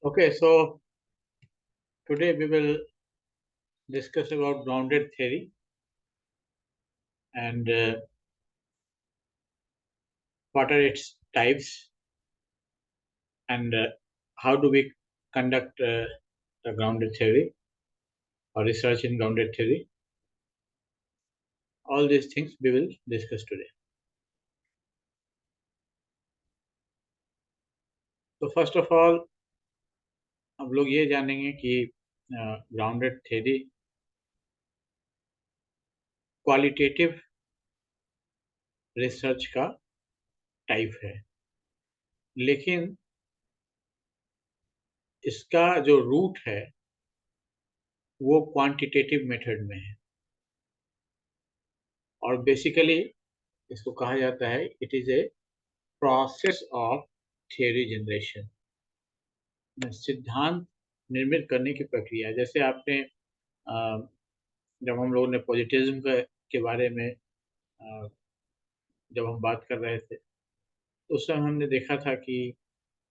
Okay, so today we will discuss about grounded theory and what are its types and how do we conduct the grounded theory or research in grounded theory. All these things we will discuss today. तो first of all हम लोग ये जानेंगे कि grounded theory qualitative research का type है, लेकिन इसका जो रूट है वो क्वांटिटेटिव मेथड में है और बेसिकली इसको कहा जाता है it is a process of theory generation, सिद्धांत निर्मित करने की प्रक्रिया। जैसे आपने जब हम लोगों ने पॉजिटिविज्म के बारे में जब हम बात कर रहे थे तो उस समय हमने देखा था कि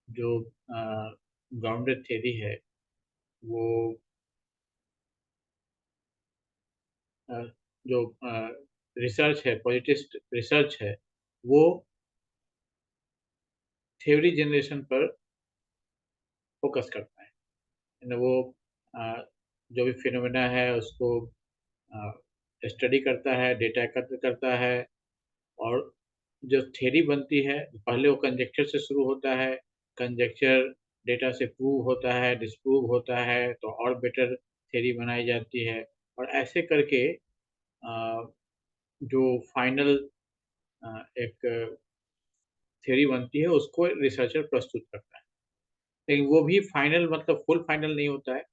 जो ग्राउंडेड थ्योरी है वो जो रिसर्च है, पॉजिटिव रिसर्च है, वो थ्योरी जनरेशन पर फोकस करता है। वो जो भी फिनोमेना है उसको स्टडी करता है, डेटा एकत्र करता है और जो थ्योरी बनती है पहले वो कंजेक्चर से शुरू होता है, कंजेक्चर डेटा से प्रूव होता है, डिस्प्रूव होता है तो और बेटर थ्योरी बनाई जाती है और ऐसे करके जो फाइनल एक थ्योरी बनती है उसको रिसर्चर प्रस्तुत करता है। लेकिन वो भी फाइनल मतलब फुल फाइनल नहीं होता है,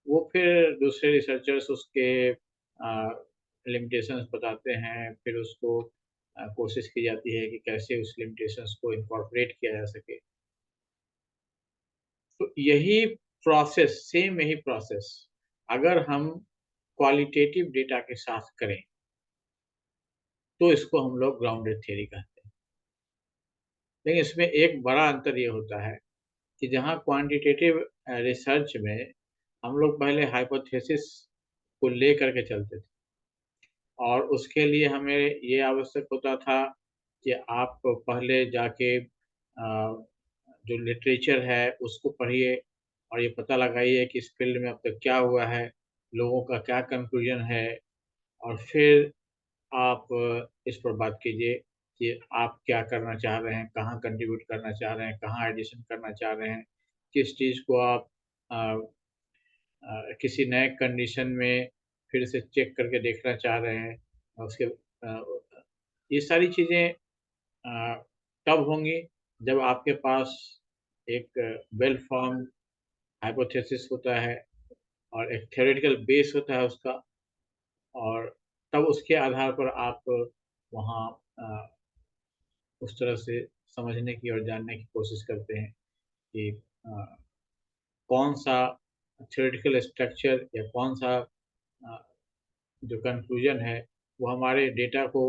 वो फिर दूसरे रिसर्चर्स उसके लिमिटेशंस बताते हैं, फिर उसको कोशिश की जाती है कि कैसे उस लिमिटेशंस को इनकॉर्पोरेट किया जा सके। तो यही प्रोसेस, सेम यही प्रोसेस अगर हम क्वालिटेटिव डेटा के साथ करें तो इसको हम लोग ग्राउंडेड थ्योरी कहते हैं। लेकिन इसमें एक बड़ा अंतर ये होता है कि जहाँ क्वांटिटेटिव रिसर्च में हम लोग पहले हाइपोथेसिस को ले करके चलते थे और उसके लिए हमें ये आवश्यक होता था कि आप पहले जाके जो लिटरेचर है उसको पढ़िए और ये पता लगाइए कि इस फील्ड में अब तक क्या हुआ है, लोगों का क्या कंक्लूजन है और फिर आप इस पर बात कीजिए कि आप क्या करना चाह रहे हैं, कहाँ कंट्रीब्यूट करना चाह रहे हैं, कहाँ एडिशन करना चाह रहे हैं, किस चीज़ को आप अ, किसी नए कंडीशन में फिर से चेक करके देखना चाह रहे हैं और उसके ये सारी चीज़ें तब होंगी जब आपके पास एक वेल फॉर्म्ड हाइपोथेसिस होता है और एक थ्योरेटिकल बेस होता है उसका और तब उसके आधार पर आप वहाँ उस तरह से समझने की और जानने की कोशिश करते हैं कि कौन सा थ्योरेटिकल स्ट्रक्चर या कौन सा अ, जो कंक्लूजन है वो हमारे डेटा को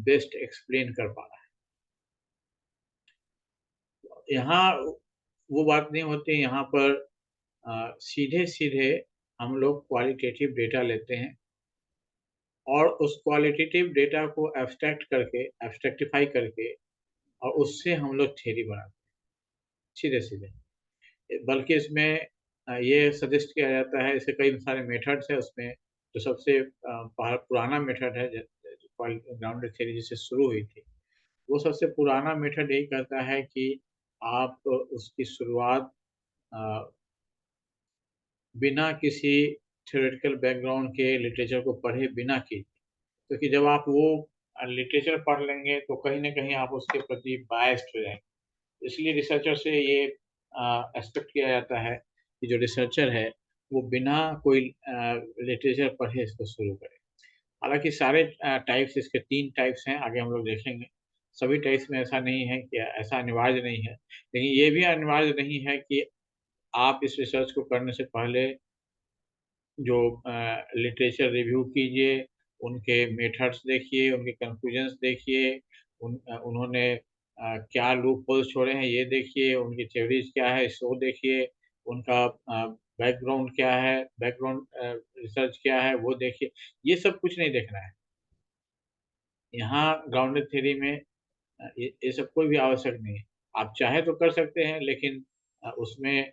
बेस्ट एक्सप्लेन कर पा रहा है। यहाँ वो बात नहीं होती, यहाँ पर सीधे सीधे हम लोग क्वालिटेटिव डेटा लेते हैं और उस क्वालिटेटिव डेटा को एब्स्ट्रैक्ट करके, एब्स्ट्रैक्टिफाई करके और उससे हम लोग थ्योरी बनाते हैं सीधे सीधे। बल्कि इसमें ये सजेस्ट किया जाता है, इसके कई सारे मेथड्स हैं उसमें। जो सबसे पुराना मेथड है ग्राउंडेड थ्योरी जिससे शुरू हुई थी, वो सबसे पुराना मेथड यही कहता है कि आप उसकी शुरुआत बिना किसी थ्योरेटिकल बैकग्राउंड के लिटरेचर को पढ़े बिना की, क्योंकि जब आप वो लिटरेचर पढ़ लेंगे तो कहीं ना कहीं आप उसके प्रति बायस्ड हो जाएंगे। इसलिए रिसर्चर से ये एक्सपेक्ट किया जाता है कि जो रिसर्चर है वो बिना कोई लिटरेचर पढ़े इसको शुरू करे। हालांकि सारे टाइप्स, इसके 3 टाइप्स हैं, आगे हम लोग देखेंगे। सभी टाइप्स में ऐसा नहीं है कि ऐसा अनिवार्य नहीं है, लेकिन ये भी अनिवार्य नहीं है कि आप इस रिसर्च को करने से पहले जो लिटरेचर रिव्यू कीजिए, उनके मेथड्स देखिए, उनके कंक्लूजन्स देखिए, उन्होंने क्या लूप होल्स छोड़े हैं ये देखिए, उनकी थ्योरीज क्या है इसको देखिए, उनका बैकग्राउंड क्या है, बैकग्राउंड रिसर्च क्या है वो देखिए। ये सब कुछ नहीं देखना है। यहाँ ग्राउंडेड थ्योरी में ये सब कोई भी आवश्यक नहीं है। आप चाहे तो कर सकते हैं, लेकिन उसमें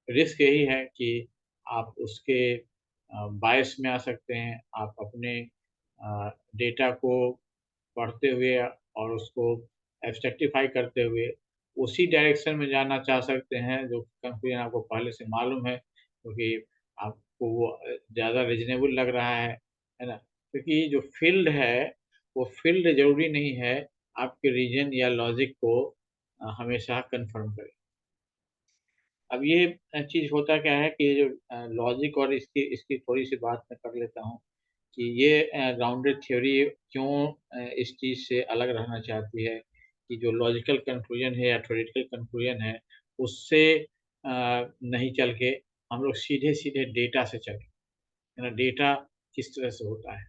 रिस्क यही है कि आप उसके बायस में आ सकते हैं। आप अपने डेटा को पढ़ते हुए और उसको एब्स्ट्रैक्टिफ़ाई करते हुए उसी डायरेक्शन में जाना चाह सकते हैं जो कंफ्यूजन आपको पहले से मालूम है, क्योंकि आपको वो ज़्यादा रीज़नेबल लग रहा है ना? क्योंकि जो फ़ील्ड है, वो फ़ील्ड ज़रूरी नहीं है आपके रीज़न या लॉजिक को हमेशा कन्फर्म करे। अब ये चीज़ होता क्या है कि ये जो लॉजिक और इसकी इसकी थोड़ी-सी बात मैं कर लेता हूँ कि ये ग्राउंडेड थ्योरी क्यों इस चीज़ से अलग रहना चाहती है कि जो लॉजिकल कन्क्लूज़न है या थ्योरेटिकल कन्क्लूज़न है, उससे नहीं चल के हम लोग सीधे-सीधे डेटा से चलें, है ना? डेटा किस तरह से होता है।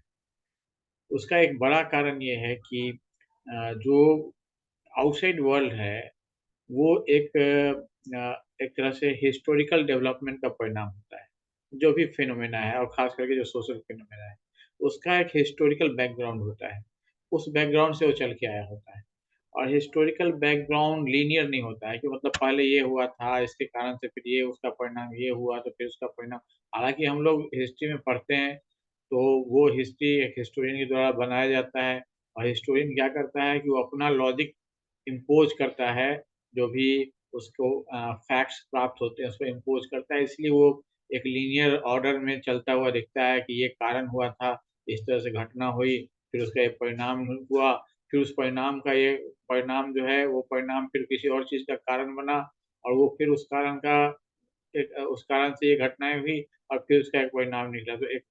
उसका एक बड़ा कारण ये है कि जो आउटसाइड वर्ल्ड है वो एक तरह से हिस्टोरिकल डेवलपमेंट का परिणाम होता है। जो भी फिनोमेना है और ख़ास करके जो सोशल फिनोमेना है, उसका एक हिस्टोरिकल बैकग्राउंड होता है। उस बैकग्राउंड से वो चल के आया होता है। और हिस्टोरिकल बैकग्राउंड लीनियर नहीं होता है कि मतलब पहले ये हुआ था, इसके कारण से फिर ये उसका परिणाम ये हुआ, तो फिर उसका परिणाम। हालाँकि हम लोग हिस्ट्री में पढ़ते हैं, तो वो हिस्ट्री एक हिस्टोरियन के द्वारा बनाया जाता है और हिस्टोरियन क्या करता है कि वो अपना लॉजिक इम्पोज़ करता है, जो भी उसको फैक्ट्स प्राप्त होते हैं, उसको इम्पोज़ करता है, इसलिए वो एक लीनियर ऑर्डर में चलता हुआ दिखता है कि ये कारण हुआ था, इस तरह से घटना हुई, फिर उसका एक परिणाम हुआ, फिर उस परिणाम का ये परिणाम जो है, वो परिणाम फिर किसी और चीज़ का कारण बना और वो फिर उस कारण का उस कारण से ये घटनाएँ हुई और फिर उसका एक परिणाम निकला। तो एक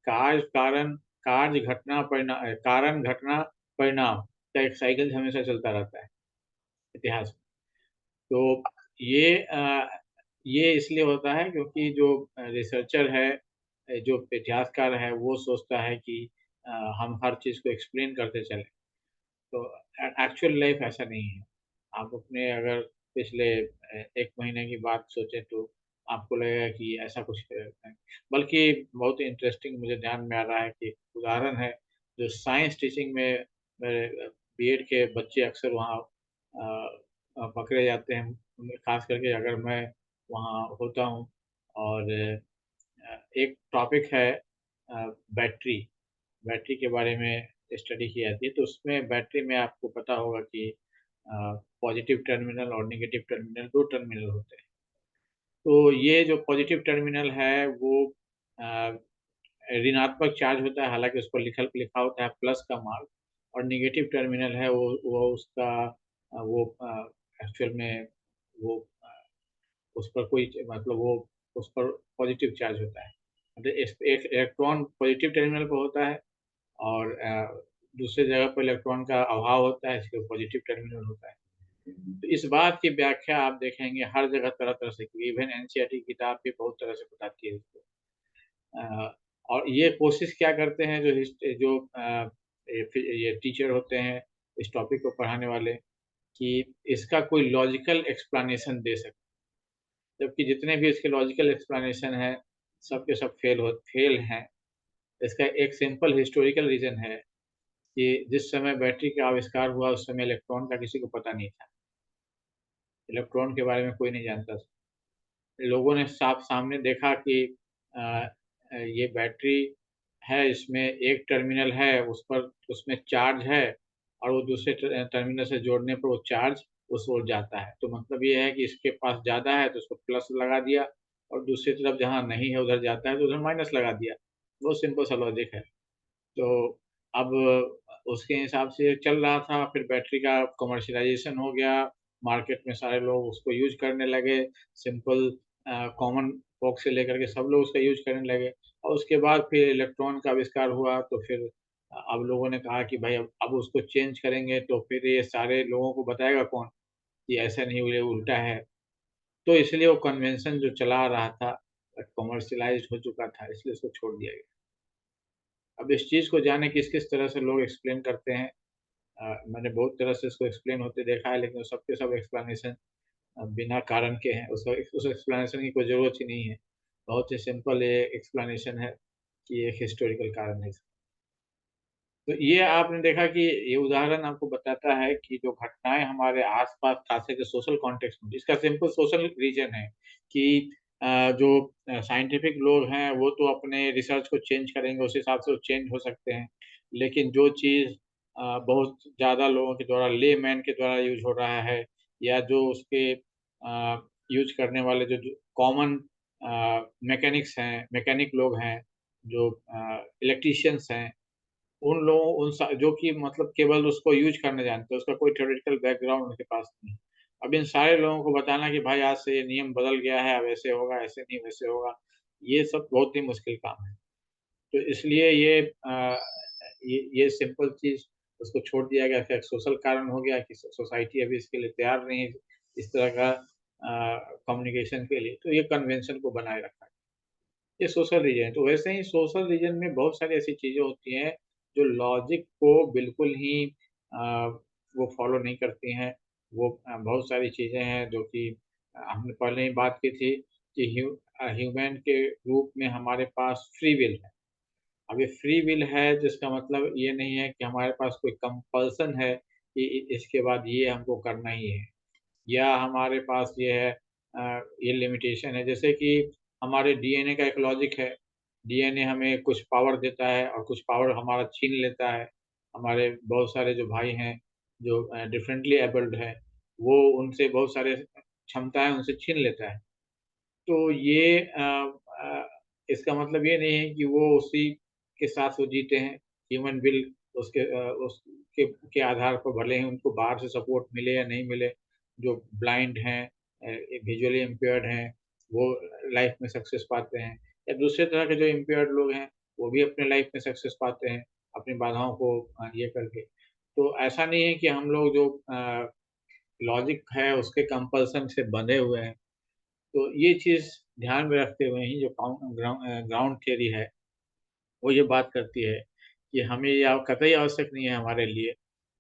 कार्य कारण कार्य घटना कारण घटना परिणाम का एक साइकिल हमेशा चलता रहता है इतिहास में। तो ये ये इसलिए होता है क्योंकि जो रिसर्चर है जो इतिहासकार है वो सोचता है कि अ, हम हर चीज़ को एक्सप्लेन करते चलें। तो एक्चुअल लाइफ ऐसा नहीं है। आप अपने अगर पिछले 1 महीने की बात सोचें तो आपको लगेगा कि ऐसा कुछ नहीं। बल्कि बहुत ही इंटरेस्टिंग मुझे ध्यान में आ रहा है कि एक उदाहरण है, जो साइंस टीचिंग में मेरे बीएड के बच्चे अक्सर वहाँ पकड़े जाते हैं। ख़ास करके अगर मैं वहाँ होता हूँ और एक टॉपिक है बैटरी। बैटरी के बारे में स्टडी की जाती है, तो उसमें बैटरी में आपको पता होगा कि पॉज़िटिव टर्मिनल और नेगेटिव टर्मिनल 2 टर्मिनल होते हैं। तो ये जो पॉज़िटिव टर्मिनल है वो अ, ऋणात्मक चार्ज होता है, हालाँकि उस पर लिखा होता है प्लस का मार्क और नेगेटिव टर्मिनल है वो उसका एक्चुअल में वो उस पर कोई मतलब वो उस पर पॉज़िटिव चार्ज होता है। मतलब इस एक इलेक्ट्रॉन पॉज़िटिव टर्मिनल पे होता है और दूसरी जगह पर इलेक्ट्रॉन का अभाव होता है, इसलिए पॉज़िटिव टर्मिनल होता है। तो इस बात की व्याख्या आप देखेंगे हर जगह तरह-तरह से की, इवन एनसीईआरटी की किताब भी बहुत तरह से बताती है इसको। अ, और ये कोशिश क्या करते हैं जो ये टीचर होते हैं, इस टॉपिक को पढ़ाने वाले कि इसका कोई लॉजिकल एक्सप्लेनेशन दे सकें। जबकि जितने भी इसके लॉजिकल एक्सप्लेनेशन हैं, सब के सब फेल हैं। इसका एक सिंपल हिस्टोरिकल रीज़न है कि जिस समय बैटरी का आविष्कार हुआ, उस समय इलेक्ट्रॉन का किसी को पता नहीं था। इलेक्ट्रॉन के बारे में कोई नहीं जानता था। लोगों ने साफ सामने देखा कि अ ये बैटरी है, इसमें एक टर्मिनल है, उसमें चार्ज है और वो दूसरे टर्मिनल से जोड़ने पर वो चार्ज उस ओर जाता है। तो मतलब ये है कि इसके पास ज़्यादा है, तो उसको प्लस लगा दिया और दूसरी तरफ जहाँ नहीं है, उधर जाता है, तो उधर माइनस लगा दिया। बहुत सिंपल सा लॉजिक है। तो अब उसके हिसाब से चल रहा था, फिर बैटरी का कमर्शियलाइज़ेशन हो गया, मार्केट में सारे लोग उसको यूज़ करने लगे, सिंपल कॉमन फ़ोक से लेकर के सब लोग उसका यूज़ करने लगे और उसके बाद फिर इलेक्ट्रॉन का आविष्कार हुआ, तो फिर अब लोगों ने कहा कि भाई अब उसको चेंज करेंगे, तो फिर ये सारे लोगों को बताएगा कौन कि ऐसा नहीं ये उल्टा है। तो इसलिए वो कन्वेंशन जो चला आ रहा था, कमर्शियलाइज़्ड हो चुका था, इसलिए उसको छोड़ दिया गया। अब इस चीज़ को जाने किस-किस तरह से लोग एक्सप्लेन करते हैं। मैंने बहुत तरह से इसको एक्सप्लेन होते देखा है, लेकिन वो सब के सब एक्सप्लेनेशन बिना कारण के हैं, उसका उस एक्सप्लेनेशन की कोई ज़रूरत ही नहीं है। बहुत ही सिंपल ये एक्सप्लेनेशन है कि ये एक हिस्टोरिकल कारण है। तो ये आपने देखा कि ये उदाहरण आपको बताता है कि जो घटनाएँ हमारे आस-पास खास करके सोशल कॉन्टेक्स्ट में, इसका सिंपल सोशल रीज़न है कि जो साइंटिफिक लोग हैं वो तो अपने रिसर्च को चेंज करेंगे, उस हिसाब से वो चेंज हो सकते हैं। लेकिन जो चीज़ बहुत ज़्यादा लोगों के द्वारा लेमैन के द्वारा यूज़ हो रहा है या जो उसके यूज़ करने वाले जो जो कॉमन मैकेनिक लोग हैं, जो इलेक्ट्रीशियंस हैं, उन लोगों उन सा जो कि मतलब केवल उसको यूज़ करना जानते हैं, उसका कोई थ्योरेटिकल बैकग्राउंड उनके पास नहीं। अब इन सारे लोगों को बताना कि भाई आज से ये नियम बदल गया है, अब ऐसे होगा, ऐसे नहीं वैसे होगा, ये सब बहुत ही मुश्किल काम है। तो इसलिए ये सिंपल चीज़ उसको छोड़ दिया गया कि एक सोशल कारण हो गया कि सोसाइटी अभी इसके लिए तैयार नहीं है, इस तरह का कम्युनिकेशन के लिए, तो ये कन्वेंशन को बनाए रखा है। ये सोशल रीजन है। तो वैसे ही सोशल रीजन में बहुत सारी ऐसी चीज़ें होती हैं, जो लॉजिक को बिल्कुल ही अ, वो फ़ॉलो नहीं करती हैं। वो बहुत सारी चीज़ें हैं जो कि हमने पहले ही बात की थी कि ह्यूमन के रूप में हमारे पास फ्री विल है। अब ये फ्री विल है जिसका मतलब ये नहीं है कि हमारे पास कोई कंपल्सन है कि इसके बाद ये हमको करना ही है। या हमारे पास ये है ये लिमिटेशन है जैसे कि हमारे डीएनए का एक लॉजिक है। डीएनए हमें कुछ पावर देता है और कुछ पावर हमारा छीन लेता है। हमारे बहुत सारे जो भाई हैं, जो डिफरेंटली एबल्ड हैं, वो उनसे बहुत सारे क्षमताएँ उनसे छीन लेता है। तो अ, इसका मतलब ये नहीं है कि वो उसी के साथ वो जीते हैं। ह्यूमन विल उसके के आधार पर भले ही उनको बाहर से सपोर्ट मिले या नहीं मिले, जो ब्लाइंड हैं विजुअली इम्पेयर्ड हैं, वो लाइफ़ में सक्सेस पाते हैं या दूसरे तरह के जो इम्पेयर्ड लोग हैं, वो भी अपने लाइफ़ में सक्सेस पाते हैं, अपनी बाधाओं को ये करके। तो ऐसा नहीं है कि हम लोग जो लॉजिक है उसके कंपल्सन से बंधे हुए हैं। तो ये चीज़ ध्यान में रखते हुए ही जो ग्राउंड थ्योरी है, वो ये बात करती है कि हमें ये कतई आवश्यक नहीं है हमारे लिए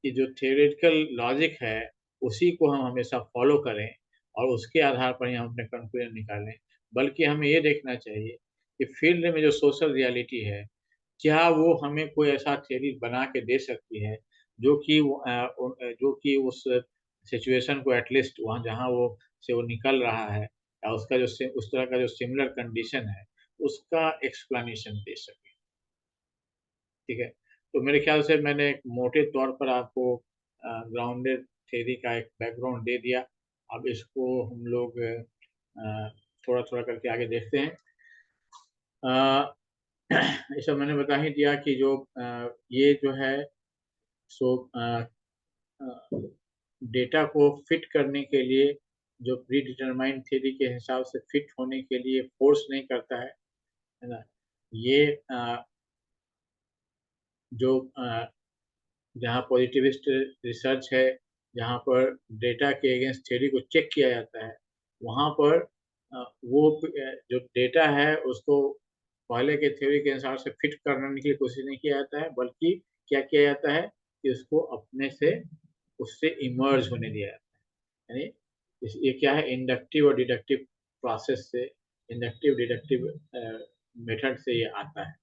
कि जो थ्योरेटिकल लॉजिक है, उसी को हम हमेशा फ़ॉलो करें और उसके आधार पर ही हम अपने कंक्लूजन निकालें। बल्कि हमें ये देखना चाहिए कि फ़ील्ड में जो सोशल रियलिटी है, क्या वो हमें कोई ऐसा थ्योरी बना के दे सकती है, जो कि उस सिचुएशन को एट लीस्ट वहाँ जहाँ वो निकल रहा है या उसका उस तरह का जो सिमिलर कंडीशन है, उसका एक्सप्लेनेशन दे सके। ठीक है? तो मेरे ख़्याल से मैंने एक मोटे तौर पर आपको ग्राउंडेड थ्योरी का एक बैकग्राउंड दे दिया। अब इसको हम लोग थोड़ा-थोड़ा करके आगे देखते हैं। अ, ये सब मैंने बता ही दिया कि ये जो है सो अ, डेटा को फिट करने के लिए जो प्री डिटरमाइंड थ्योरी के हिसाब से फिट होने के लिए फ़ोर्स नहीं करता है ना? ये जो जहाँ पॉजिटिविस्ट रिसर्च है, जहाँ पर डेटा के अगेंस्ट थ्योरी को चेक किया जाता है, वहाँ पर जो डेटा है उसको पहले के थ्योरी के अनुसार से फिट करने के लिए कोशिश नहीं किया जाता है, बल्कि क्या किया जाता है कि उसको अपने से उससे इमर्ज होने दिया जाता है। यानी ये क्या है इंडक्टिव और डिडक्टिव प्रोसेस से इंडक्टिव डिडक्टिव मेथड से ये आता है।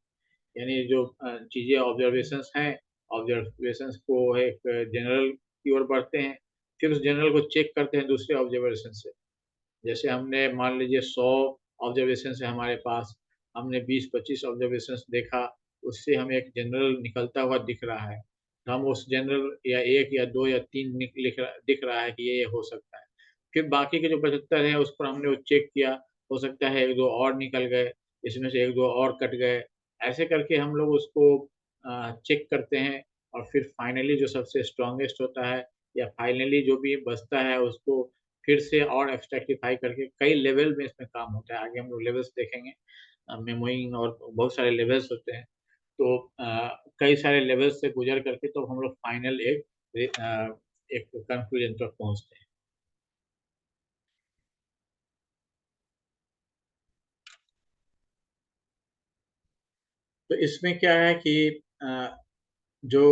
यानी जो चीज़ें ऑब्जर्वेशंस हैं, ऑब्जर्वेशंस को एक जनरल की ओर बढ़ते हैं, फिर उस जनरल को चेक करते हैं दूसरे ऑब्जर्वेशन से। जैसे हमने मान लीजिए 100 ऑब्जर्वेशंस है हमारे पास, हमने 20-25 ऑब्जर्वेशंस देखा, उससे हमें एक जनरल निकलता हुआ दिख रहा है। तो हम उस जनरल या 1 या 2 या 3 दिख रहा है कि ये हो सकता है। फिर बाकी के जो 75 हैं उस पर हमने वो चेक किया, हो सकता है 1-2 और निकल गए, इसमें से 1-2 और कट गए। ऐसे करके हम लोग उसको चेक करते हैं और फिर फाइनली जो सबसे स्ट्रॉन्गेस्ट होता है या फाइनली जो भी बचता है उसको फिर से और एब्स्ट्रैक्टिफ़ाई करके कई लेवल में इसमें काम होता है। आगे हम लोग लेवल्स देखेंगे मेमोइंग और बहुत सारे लेवल्स होते हैं। तो कई सारे लेवल्स से गुज़र करके तो हम लोग फाइनल एक कन्क्लूज़न तक पहुँचते हैं। तो इसमें क्या है कि जो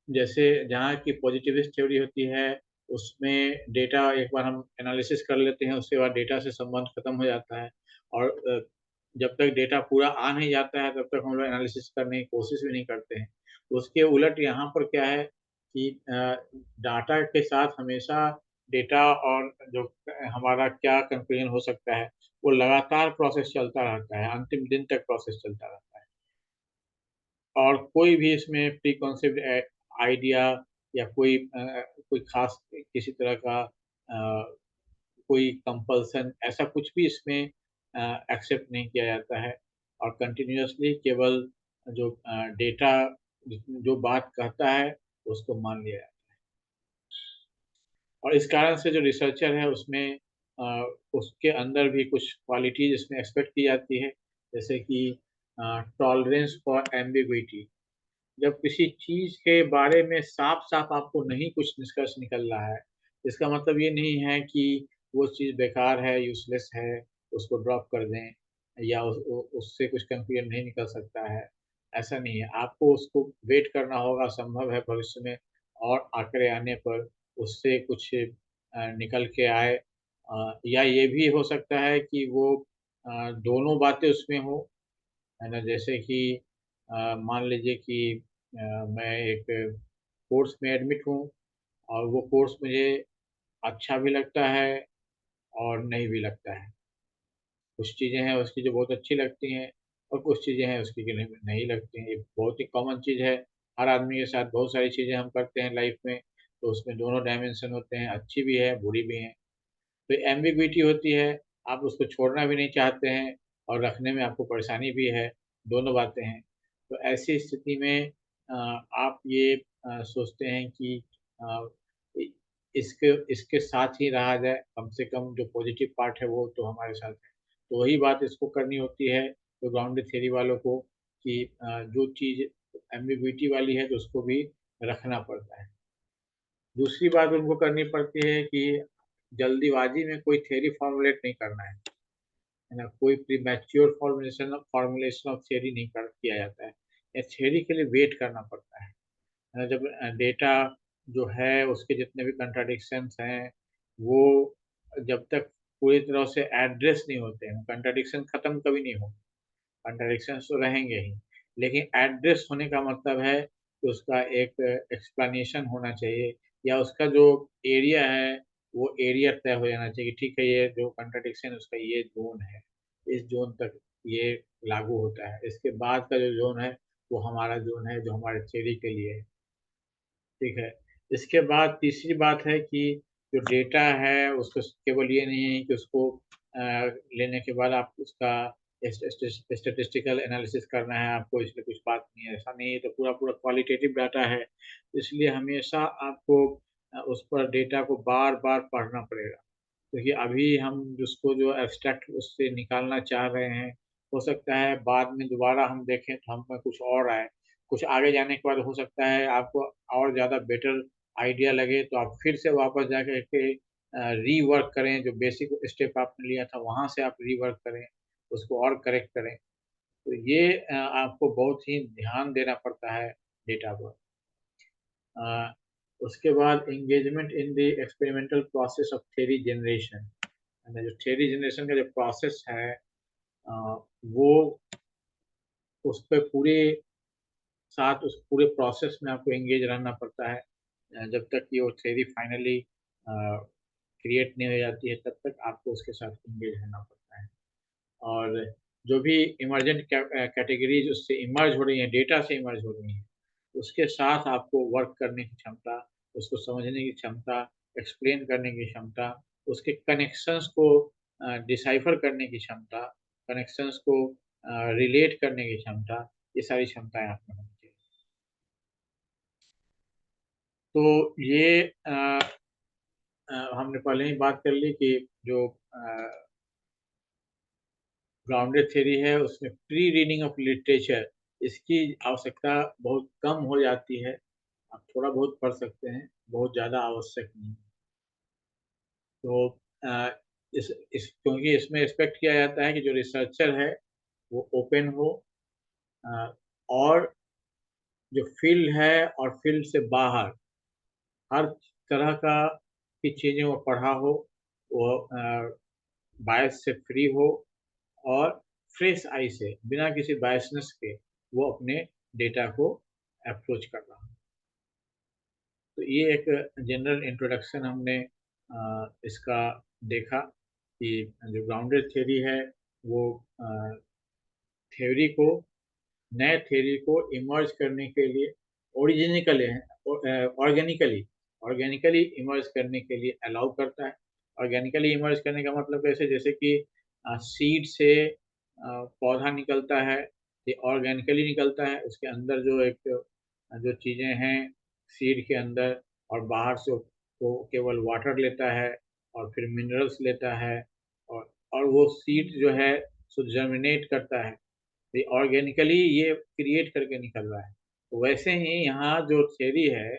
जैसे जहाँ की पॉज़िटिविस्ट थ्योरी होती है, उसमें डेटा एक बार हम एनालिसिस कर लेते हैं, उसके बाद डेटा से संबंध खत्म हो जाता है और जब तक डेटा पूरा आ नहीं जाता है तब तक हम लोग एनालिसिस करने की कोशिश भी नहीं करते हैं। उसके उलट यहाँ पर क्या है कि डाटा के साथ हमेशा डेटा और जो हमारा क्या कंक्लूजन हो सकता है, वो लगातार प्रोसेस चलता रहता है, अंतिम दिन तक प्रोसेस चलता रहता है। और कोई भी इसमें प्री कॉन्सेप्ट आइडिया या कोई खास किसी तरह का कोई कंपल्सन ऐसा कुछ भी इसमें एक्सेप्ट नहीं किया जाता है और कंटिन्यूअसली केवल जो डेटा जो बात कहता है उसको मान लिया जाता है। और इस कारण से जो रिसर्चर है उसमें अ, उसके अंदर भी कुछ क्वालिटीज इसमें एक्सपेक्ट की जाती है, जैसे कि टॉलरेंस फॉर एम्बिग्विटी। जब किसी चीज के बारे में साफ साफ आपको नहीं कुछ निष्कर्ष निकल रहा है, इसका मतलब ये नहीं है कि वो चीज बेकार है, यूजलेस है, उसको ड्रॉप कर दें या उससे कुछ कंक्लूजन नहीं निकल सकता है। ऐसा नहीं है, आपको उसको वेट करना होगा, संभव है भविष्य में और आंकड़े आने पर उससे कुछ निकल के आए। या ये भी हो सकता है कि वो दोनों बातें उसमें हो, है ना। जैसे कि मान लीजिए कि मैं एक कोर्स में एडमिट हूँ और वो कोर्स मुझे अच्छा भी लगता है और नहीं भी लगता है। कुछ चीज़ें हैं उसकी जो बहुत अच्छी लगती हैं और कुछ चीज़ें हैं उसकी जो नहीं नहीं लगती हैं। ये बहुत ही कॉमन चीज़ है। हर आदमी के साथ बहुत सारी चीज़ें हम करते हैं लाइफ में, तो उसमें दोनों डायमेंशन होते हैं, अच्छी भी है, बुरी भी है। तो एम्बिग्विटी होती है, आप उसको छोड़ना भी नहीं चाहते हैं और रखने में आपको परेशानी भी है, दोनों बातें हैं। तो ऐसी स्थिति में आप ये सोचते हैं कि अ, इ इसके इसके साथ ही रहा जाए, कम से कम जो पॉजिटिव पार्ट है वो तो हमारे साथ है। तो वही बात इसको करनी होती है, तो ग्राउंडेड थ्योरी वालों को कि जो चीज़ एम्बिग्विटी वाली है तो उसको भी रखना पड़ता है। दूसरी बात उनको करनी पड़ती है कि जल्दीबाजी में कोई थ्योरी फॉर्मुलेट नहीं करना है ना? कोई प्रीमैच्योर फॉर्मुलेशन ऑफ थ्योरी नहीं कर किया जाता है। या थ्योरी के लिए वेट करना पड़ता है ना? जब डेटा जो है उसके जितने भी कंट्राडिक्शंस हैं, वो जब तक पूरी तरह से एड्रेस नहीं होते हैं, कंट्राडिक्शन खत्म कभी नहीं होंगे। कॉन्ट्रडिक्शंस तो रहेंगे ही, लेकिन एड्रेस होने का मतलब है कि उसका एक एक्सप्लेनेशन होना चाहिए या उसका जो एरिया है वो एरिया तय हो जाना चाहिए कि ठीक है, ये जो कॉन्ट्रडिक्शन उसका ये जोन है, इस जोन तक ये लागू होता है, इसके बाद का जो जोन है वो हमारा जोन है जो हमारे थ्योरी के लिए है। ठीक है। इसके बाद तीसरी बात है कि जो डेटा है उसको केवल ये नहीं है कि उसको लेने के बाद आप उसका स्टैटिस्टिकल एनालिसिस करना है आपको, इसमें कुछ बात नहीं है, ऐसा नहीं है। तो पूरा पूरा क्वालिटेटिव डाटा है, इसलिए हमेशा आपको उस पर डेटा को बार बार पढ़ना पड़ेगा, क्योंकि अभी हम जिसको जो एब्स्ट्रैक्ट उससे निकालना चाह रहे हैं, हो सकता है बाद में दोबारा हम देखें तो हम में कुछ और आए। कुछ आगे जाने के बाद हो सकता है आपको और ज़्यादा बेटर आइडिया लगे, तो आप फिर से वापस जा कर के रीवर्क करें, जो बेसिक स्टेप आपने लिया था वहाँ से आप रीवर्क करें, उसको और करेक्ट करें। तो ये आपको बहुत ही ध्यान देना पड़ता है डेटा पर। अ, उसके बाद engagement in the experimental process of theory generation, जो थ्योरी जनरेशन का जो प्रोसेस है अ, वो उस पे पूरे साथ उस पूरे प्रोसेस में आपको एंगेज रहना पड़ता है। जब तक कि वो थ्योरी फाइनली क्रिएट नहीं हो जाती है तब तक आपको उसके साथ एंगेज रहना पड़ता है। और जो भी इमर्जेंट कैटेगरीज उससे इमर्ज हो रही हैं, डेटा से इमर्ज हो रही हैं, उसके साथ आपको वर्क करने की क्षमता, उसको समझने की क्षमता, एक्सप्लेन करने की क्षमता, उसके कनेक्शंस को डिसाइफर करने की क्षमता, कनेक्शंस को रिलेट करने की क्षमता, ये सारी क्षमताएं आप में होनी चाहिए। तो ये हमने पहले ही बात कर ली कि जो ग्राउंडेड थ्योरी है उसमें प्री रीडिंग ऑफ लिटरेचर इसकी आवश्यकता बहुत कम हो जाती है। आप थोड़ा बहुत पढ़ सकते हैं, बहुत ज़्यादा आवश्यक नहीं। तो अ, इस क्योंकि इसमें एक्सपेक्ट किया जाता है कि जो रिसर्चर है वो ओपन हो अ, और जो फील्ड है और फील्ड से बाहर हर तरह का की चीज़ें वो पढ़ा हो, वो बायस से फ्री हो और फ्रेश आई से बिना किसी बायसनेस के वो अपने डेटा को अप्रोच कर रहा हो। तो ये एक जनरल इंट्रोडक्शन हमने इसका देखा कि जो ग्राउंडेड थ्योरी है वो थ्योरी को नए थ्योरी को इमर्ज करने के लिए ओरिजिनिकली ऑर्गेनिकली ऑर्गेनिकली इमर्ज करने के लिए अलाउ करता है। ऑर्गेनिकली इमर्ज करने का मतलब कैसे, जैसे कि सीड से पौधा निकलता है, ये ऑर्गेनिकली निकलता है, उसके अंदर जो एक जो चीज़ें हैं सीड के अंदर, और बाहर से वो केवल वाटर लेता है और फिर मिनरल्स लेता है, और वो सीड जो है सो जर्मिनेट करता है, ये ऑर्गेनिकली ये क्रिएट करके निकल रहा है। तो वैसे ही यहाँ जो थ्योरी है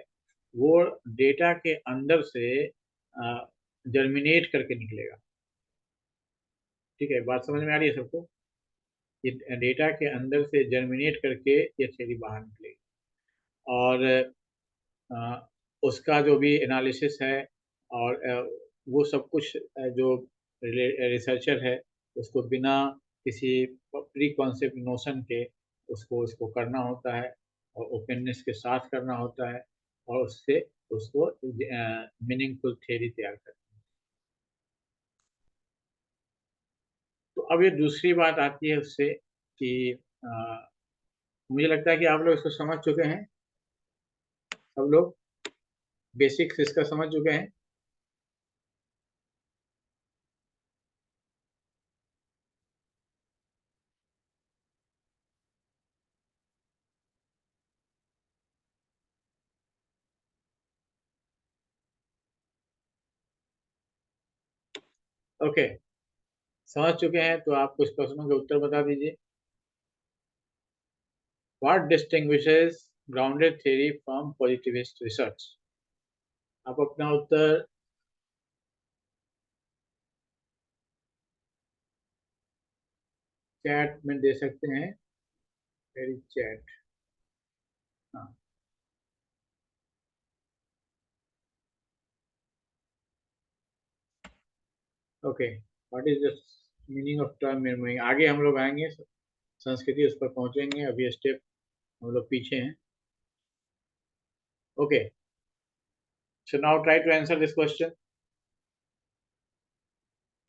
वो डेटा के अंदर से जर्मिनेट करके निकलेगा। ठीक है, बात समझ में आ रही है सबको? ये डेटा के अंदर से जर्मिनेट करके ये थ्योरी बाहर निकलेगी, और अ, उसका जो भी एनालिसिस है और वो सब कुछ जो रिसर्चर है उसको बिना किसी प्री कॉन्सेप्ट नोशन के उसको करना होता है, और ओपननेस के साथ करना होता है, और उससे उसको मीनिंगफुल थ्योरी तैयार करना। तो अब ये दूसरी बात आती है उससे कि मुझे लगता है कि आप लोग इसको समझ चुके हैं, सब लोग बेसिक्स इसका समझ चुके हैं। ओके, समझ चुके हैं तो आप कुछ प्रश्नों के उत्तर बता दीजिए। What distinguishes grounded theory from positivist research? आप अपना उत्तर चैट में दे सकते हैं, मेरी चैट। हाँ, okay. What is the meaning of term memory? आगे हम लोग आएंगे, संस्कृति उस पर पहुंचेंगे, अभी स्टेप हम लोग पीछे हैं। Okay, so now try to answer this question.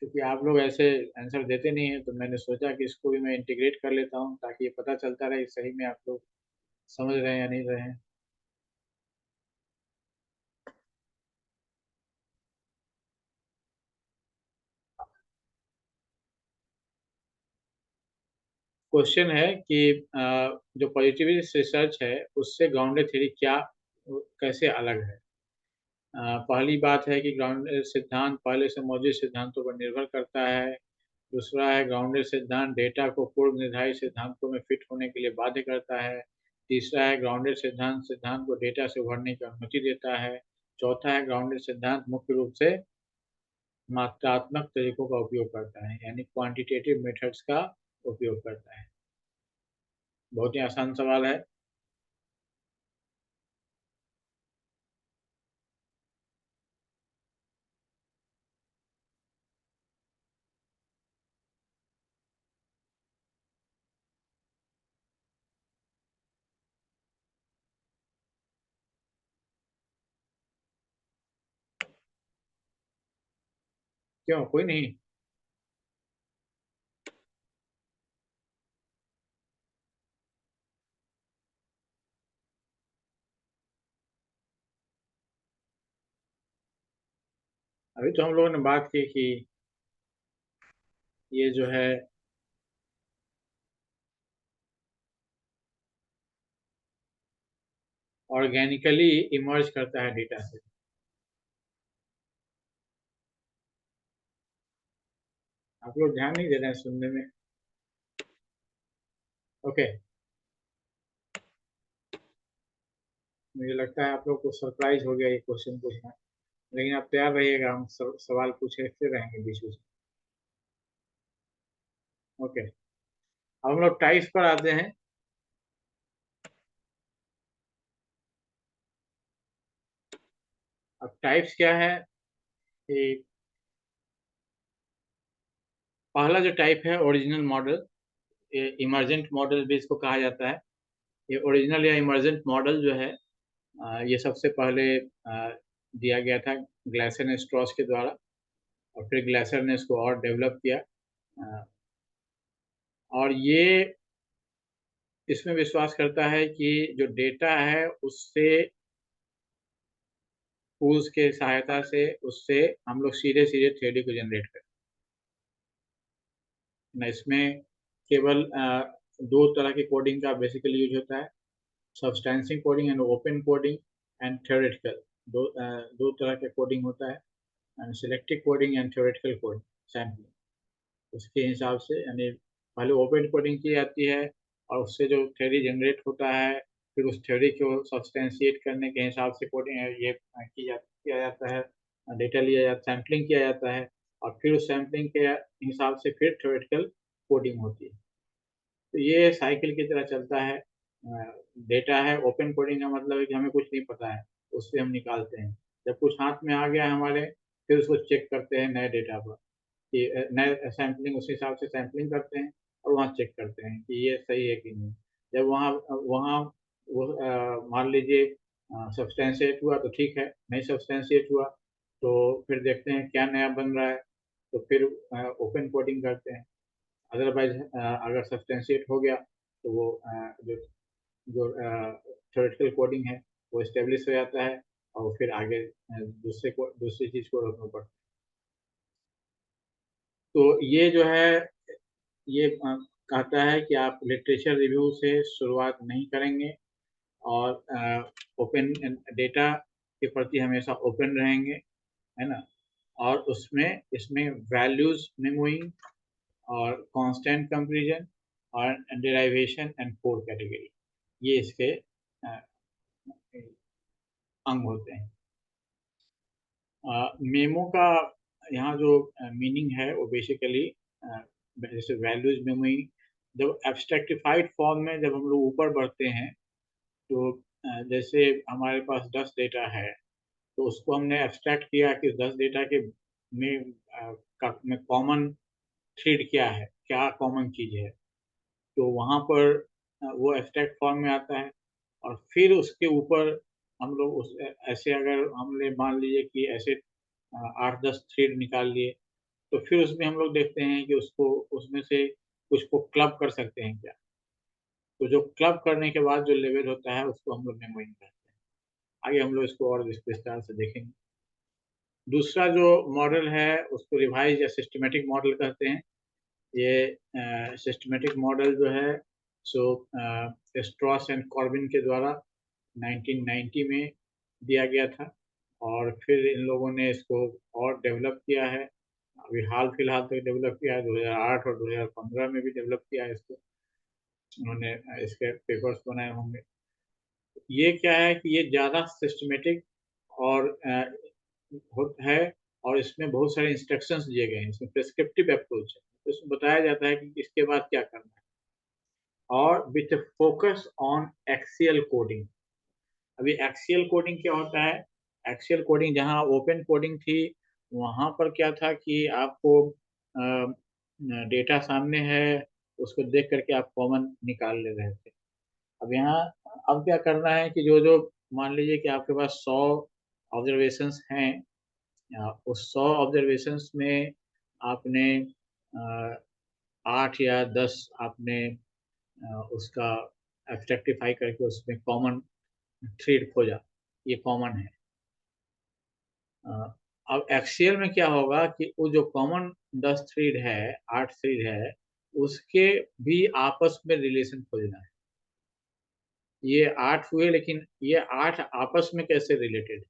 क्योंकि आप लोग ऐसे आंसर देते नहीं हैं तो मैंने सोचा कि इसको भी मैं इंटीग्रेट कर लेता हूँ ताकि ये पता चलता रहे सही में आप लोग समझ रहे हैं या नहीं रहे हैं। क्वेश्चन है कि जो पॉजिटिविस्ट रिसर्च है उससे ग्राउंडेड थ्योरी क्या कैसे अलग है। पहली बात है कि ग्राउंडेड सिद्धांत पहले से मौजूद सिद्धांतों पर निर्भर करता है। दूसरा है ग्राउंडेड सिद्धांत डेटा को पूर्व निर्धारित सिद्धांतों में फिट होने के लिए बाध्य करता है। तीसरा है ग्राउंडेड सिद्धांत सिद्धांत को डेटा से उभरने की अनुमति देता है। चौथा है ग्राउंडेड सिद्धांत मुख्य रूप से मात्रात्मक तरीकों का उपयोग करता है, यानी क्वांटिटेटिव मेथड्स का उपयोग करता है। बहुत ही आसान सवाल है। क्यों, कोई नहीं? अभी तो हम लोगों ने बात की कि ये जो है ऑर्गेनिकली इमर्ज करता है डेटा से। आप लोग ध्यान नहीं दे रहे हैं सुनने में। ओके, मुझे लगता है आप लोग को सरप्राइज हो गया ये क्वेश्चन पूछना, लेकिन आप तैयार रहिएगा, हम सवाल पूछते रहेंगे बीच बीच में। ओके, अब हम लोग टाइप्स पर आते हैं। अब टाइप्स क्या है? कि पहला जो टाइप है ओरिजिनल मॉडल, ये इमर्जेंट मॉडल भी इसको कहा जाता है। ये ओरिजिनल या इमर्जेंट मॉडल जो है ये सबसे पहले दिया गया था ग्लेसन एंड स्ट्रॉस के द्वारा, और फिर ग्लेसर ने इसको और डेवलप किया। और ये इसमें विश्वास करता है कि जो डेटा है उससे, टूल्स के सहायता से उससे हम लोग सीधे-सीधे थ्योरी को जनरेट करें। ना इसमें केवल 2 तरह की कोडिंग का बेसिकली यूज़ होता है, substantial coding and open coding and theoretical. 2 तरह का कोडिंग होता है, and selective coding and theoretical coding sampling. उसके हिसाब से यानी पहले ओपन कोडिंग की जाती है और उससे जो थ्योरी जनरेट होता है, फिर उस थ्योरी को सब्सटेंशिएट करने के हिसाब से कोडिंग ये किया जाता है, डेटा लिया जाता है, सैम्पलिंग किया जाता है, और फिर उस सैम्पलिंग के हिसाब से फिर थ्योरेटिकल कोडिंग होती है। तो ये साइकिल की तरह चलता है। डेटा है, ओपन कोडिंग का मतलब है कि हमें कुछ नहीं पता है, उससे हम निकालते हैं। जब कुछ हाथ में आ गया हमारे, फिर उसको चेक करते हैं नए डेटा पर, कि नए सैम्पलिंग उस हिसाब से सैम्पलिंग करते हैं और वहाँ चेक करते हैं कि ये सही है कि नहीं। जब वहाँ वहाँ वो मान लीजिए सब्सटेंशिएट हुआ तो ठीक है, नहीं सब्सटेंशिएट हुआ तो फिर देखते हैं क्या नया बन रहा है, तो फिर ओपन कोडिंग करते हैं। अदरवाइज अगर सब्सटेंशिएट हो गया तो वो जो जो थ्योरेटिकल कोडिंग है वो एस्टेब्लिश हो जाता है, और फिर आगे दूसरी चीज़ को रोकना पड़ता है। तो ये जो है ये कहता है कि आप लिटरेचर रिव्यू से शुरुआत नहीं करेंगे, और ओपन डेटा के प्रति हमेशा ओपन रहेंगे, है ना? और उसमें इसमें वैल्यूज मेमोइंग और कांस्टेंट कंपैरिजन और डेरिवेशन एंड कोड कैटेगरी, ये इसके अ, अंग होते हैं। मेमो का यहाँ जो मीनिंग है वो बेसिकली जैसे वैल्यूज मेमोइंग, जब एब्स्ट्रैक्टिफाइड फॉर्म में जब हम लोग ऊपर बढ़ते हैं, तो जैसे हमारे पास 10 डेटा है, तो उसको हमने एब्स्ट्रैक्ट किया कि 10 डेटा के में में कॉमन थ्रेड क्या है, क्या कॉमन चीज़ है। तो वहाँ पर वो एब्स्ट्रैक्ट फॉर्म में आता है, और फिर उसके ऊपर हम लोग ऐसे अगर हमने मान लीजिए कि ऐसे 8-10 थ्रेड निकाल लिए, तो फिर उसमें हम लोग देखते हैं कि उसको उसमें से कुछ को क्लब कर सकते हैं क्या? तो जो क्लब करने के बाद जो लेवल होता है उसको हम लोग मेमोइंग कहते हैं। आगे हम लोग इसको और विस्तार से देखेंगे। दूसरा जो मॉडल है उसको रिवाइज़ या सिस्टमैटिक मॉडल कहते हैं। ये सिस्टमैटिक मॉडल जो है सो स्ट्रॉस एंड कॉर्बिन के द्वारा 1990 में दिया गया था, और फिर इन लोगों ने इसको और डेवलप किया है। अभी हाल-फिलहाल तक डेवलप किया है, 2008 और 2015 में भी डेवलप किया है इसको। उन्होंने इसके पेपर्स बनाए होंगे। ये क्या है कि ये ज़्यादा सिस्टमैटिक और है, और इसमें बहुत सारे इंस्ट्रक्शंस दिए गए हैं। इसमें प्रिस्क्रिप्टिव अप्रोच है। तो इसमें बताया जाता है कि इसके बाद क्या करना है, और with focus on axial coding. अभी एक्सियल कोडिंग क्या होता है? एक्सियल कोडिंग जहाँ ओपन कोडिंग थी, वहाँ पर क्या था कि आपको डेटा सामने है, उसको देख कर के आप कॉमन निकाल ले रहे थे। अब यहाँ अब क्या करना है कि जो-जो मान लीजिए कि आपके पास 100 ऑब्जर्वेशंस हैं, उस 100 ऑब्जर्वेशंस में आपने अ, 8 या 10 आपने उसका एब्स्ट्रैक्टिफ़ाई करके उसमें कॉमन थ्रेड खोजा, ये कॉमन है। अ, अब एक्सचेंज में क्या होगा कि वो जो कॉमन 10 थ्रेड है, 8 थ्रेड है, उसके भी आपस में रिलेशन खोजना है। ये 8 हुए, लेकिन ये 8 आपस में कैसे रिलेटेड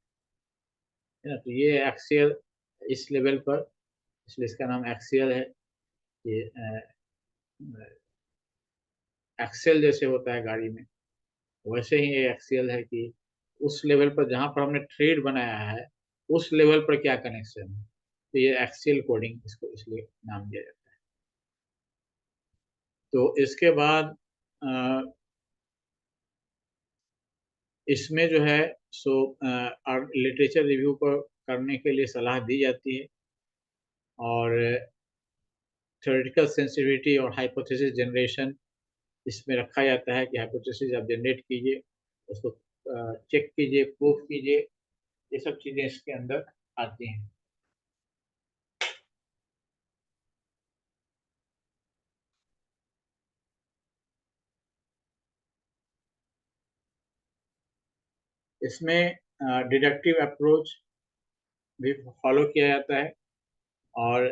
है ना? तो ये एक्सियल इस लेवल पर, इसलिए इसका नाम एक्सियल है। ये एक्सेल जैसे होता है गाड़ी में, वैसे ही ये एक्सियल है कि उस लेवल पर जहाँ पर हमने थ्रेड बनाया है, उस लेवल पर क्या कनेक्शन है। तो ये एक्सियल कोडिंग इसको इसलिए नाम दिया जाता है। तो इसके बाद इसमें जो है सो लिटरेचर रिव्यू पर करने के लिए सलाह दी जाती है और थ्योरेटिकल सेंसिटिविटी और हाइपोथेसिस जनरेशन इसमें रखा जाता है कि हाइपोथेसिस आप जनरेट कीजिए, उसको चेक कीजिए, प्रूफ कीजिए, ये सब चीज़ें इसके अंदर आती हैं। इसमें डिडक्टिव अप्रोच भी फॉलो किया जाता है और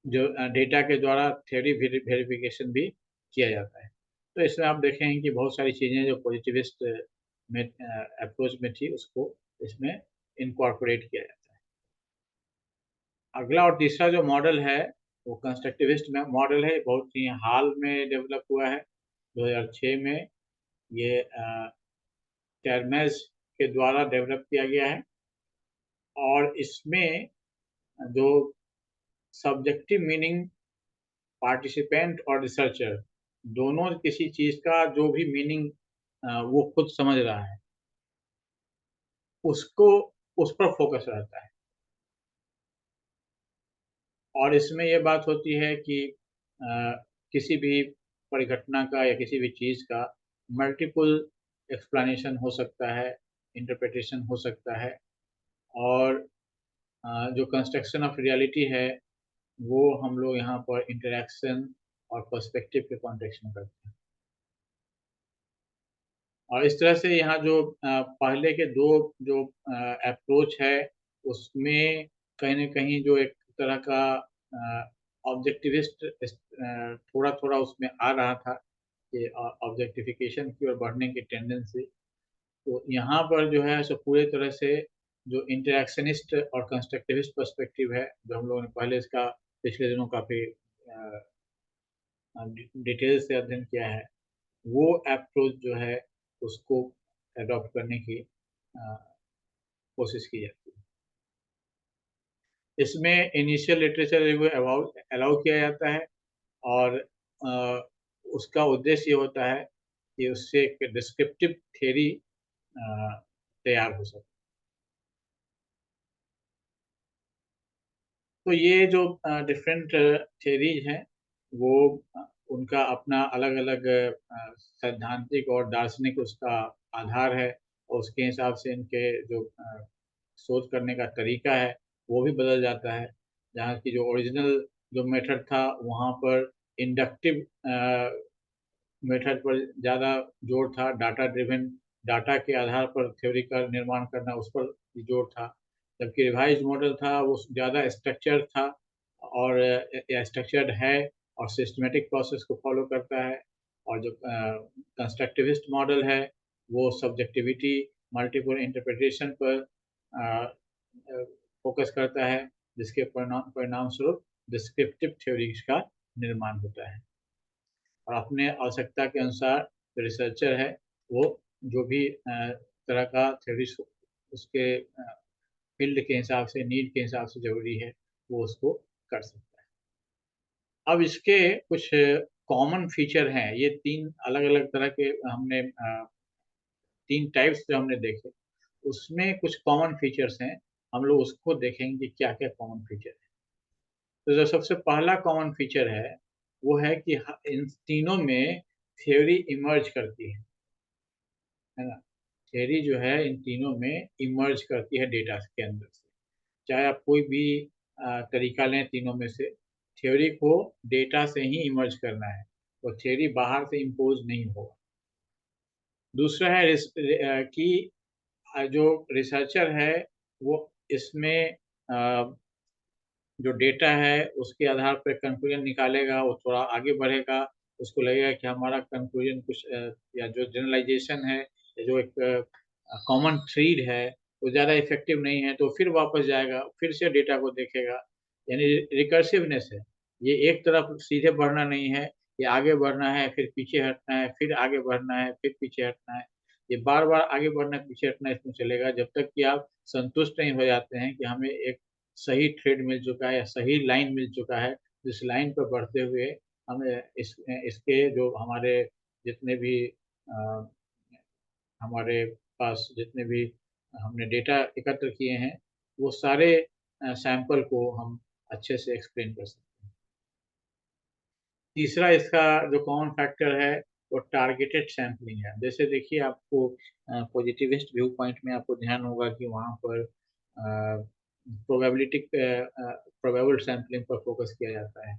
जो डेटा के द्वारा थ्योरी वेरिफिकेशन भी किया जाता है। तो इसमें आप देखेंगे कि बहुत सारी चीज़ें जो पॉजिटिविस्ट में अप्रोच में थी उसको इसमें इनकॉर्पोरेट किया जाता है। अगला और तीसरा जो मॉडल है वो कंस्ट्रक्टिविस्ट में मॉडल है, बहुत ही हाल में डेवलप हुआ है 2006 में। ये टर्मेस के द्वारा डेवलप किया गया है और इसमें जो सब्जेक्टिव मीनिंग पार्टिसिपेंट और रिसर्चर दोनों किसी चीज का जो भी मीनिंग वो खुद समझ रहा है उसको उस पर फोकस रहता है। और इसमें ये बात होती है कि अ, किसी भी परिघटना का या किसी भी चीज का मल्टीपल एक्सप्लेनेशन हो सकता है, इंटरप्रिटेशन हो सकता है और जो कंस्ट्रक्शन ऑफ रियलिटी है वो हम लोग यहाँ पर इंटरेक्शन और पर्सपेक्टिव के कॉन्टेक्स्ट में करते हैं। और इस तरह से यहाँ जो पहले के दो जो अप्रोच है उसमें कहीं न कहीं जो एक तरह का ऑब्जेक्टिविस्ट थोड़ा थोड़ा उसमें आ रहा था कि ऑब्जेक्टिफिकेशन की ओर बढ़ने की टेंडेंसी। तो यहाँ पर जो है सो पूरे तरह से जो इंटरेक्शनिस्ट और कंस्ट्रक्टिविस्ट पर्सपेक्टिव है, जो हम लोगों ने पहले इसका पिछले दिनों काफ़ी डिटेल से अध्ययन किया है, वो अप्रोच जो है उसको अडॉप्ट करने की कोशिश की जाती है। इसमें इनिशियल लिटरेचर रिव्यू अलाउ किया जाता है और अ, उसका उद्देश्य ये होता है कि उससे एक डिस्क्रिप्टिव थ्योरी तैयार हो सके। तो ये जो डिफरेंट थ्योरीज हैं वो उनका अपना अलग-अलग सैद्धांतिक और दार्शनिक उसका आधार है और उसके हिसाब से इनके जो सोच करने का तरीका है वो भी बदल जाता है। जहाँ की जो ओरिजिनल जो मेथड था वहाँ पर इंडक्टिव मेथड पर ज़्यादा जोर था, डाटा ड्रिवन डाटा के आधार पर थ्योरी का निर्माण करना उस पर जोर था। जबकि रिवाइज़्ड मॉडल था वो ज़्यादा स्ट्रक्चर्ड था और या स्ट्रक्चर्ड है और सिस्टमैटिक प्रोसेस को फ़ॉलो करता है। और जो कंस्ट्रक्टिविस्ट मॉडल है वो सब्जेक्टिविटी, मल्टीपल इंटरप्रिटेशन पर फ़ोकस करता है जिसके परिणाम स्वरूप डिस्क्रिप्टिव थ्योरीज़ का निर्माण होता है। और अपने आवश्यकता के अनुसार जो रिसर्चर है वो जो भी तरह का थ्योरी उसके फील्ड के हिसाब से, नीड के हिसाब से ज़रूरी है वो उसको कर सकता है। अब इसके कुछ कॉमन फीचर हैं, ये 3 अलग-अलग तरह के हमने 3 टाइप्स जो हमने देखे, उसमें कुछ कॉमन फीचर्स हैं, हम लोग उसको देखेंगे कि क्या-क्या कॉमन फीचर हैं। तो जो सबसे पहला कॉमन फीचर है, वो है कि इन तीनों में थ्योरी इमर्ज करती है ना? थ्योरी जो है इन तीनों में इमर्ज करती है डेटा के अंदर से। चाहे आप कोई भी तरीका लें तीनों में से, थ्योरी को डेटा से ही इमर्ज करना है और थ्योरी बाहर से इम्पोज़ नहीं होगा। दूसरा है कि जो रिसर्चर है वो इसमें जो डेटा है उसके आधार पे कंक्लूजन निकालेगा, वो थोड़ा आगे बढ़ेगा, उसको लगेगा कि हमारा कंक्लूजन कुछ या जो जनरलाइज़ेशन है, या जो एक कॉमन थ्रेड है, वो ज़्यादा इफ़ेक्टिव नहीं है, तो फिर वापस जाएगा, फिर से डेटा को देखेगा। यानी रिकर्सिवनेस है, ये एक तरफ सीधे बढ़ना नहीं है, ये आगे बढ़ना है, फिर पीछे हटना है, फिर आगे बढ़ना है, फिर पीछे हटना है। ये बार-बार आगे बढ़ना, पीछे हटना इसमें चलेगा जब तक कि आप संतुष्ट नहीं हो जाते हैं कि हमें एक सही थ्रेड मिल चुका है या सही लाइन मिल चुका है, जिस लाइन पर बढ़ते हुए हमें इसके जो हमारे जितने भी अ, हमारे पास जितने भी हमने डेटा एकत्र किए हैं, वो सारे सैंपल को हम अच्छे से एक्सप्लेन कर सकते हैं। तीसरा इसका जो कॉमन फैक्टर है, वो टारगेटेड सैंपलिंग है। जैसे देखिए आपको पॉजिटिविस्ट व्यू पॉइंट में आपको ध्यान होगा कि वहाँ पर प्रोबेबिलिटी प्रोबेबल सैंपलिंग पर फोकस किया जाता है।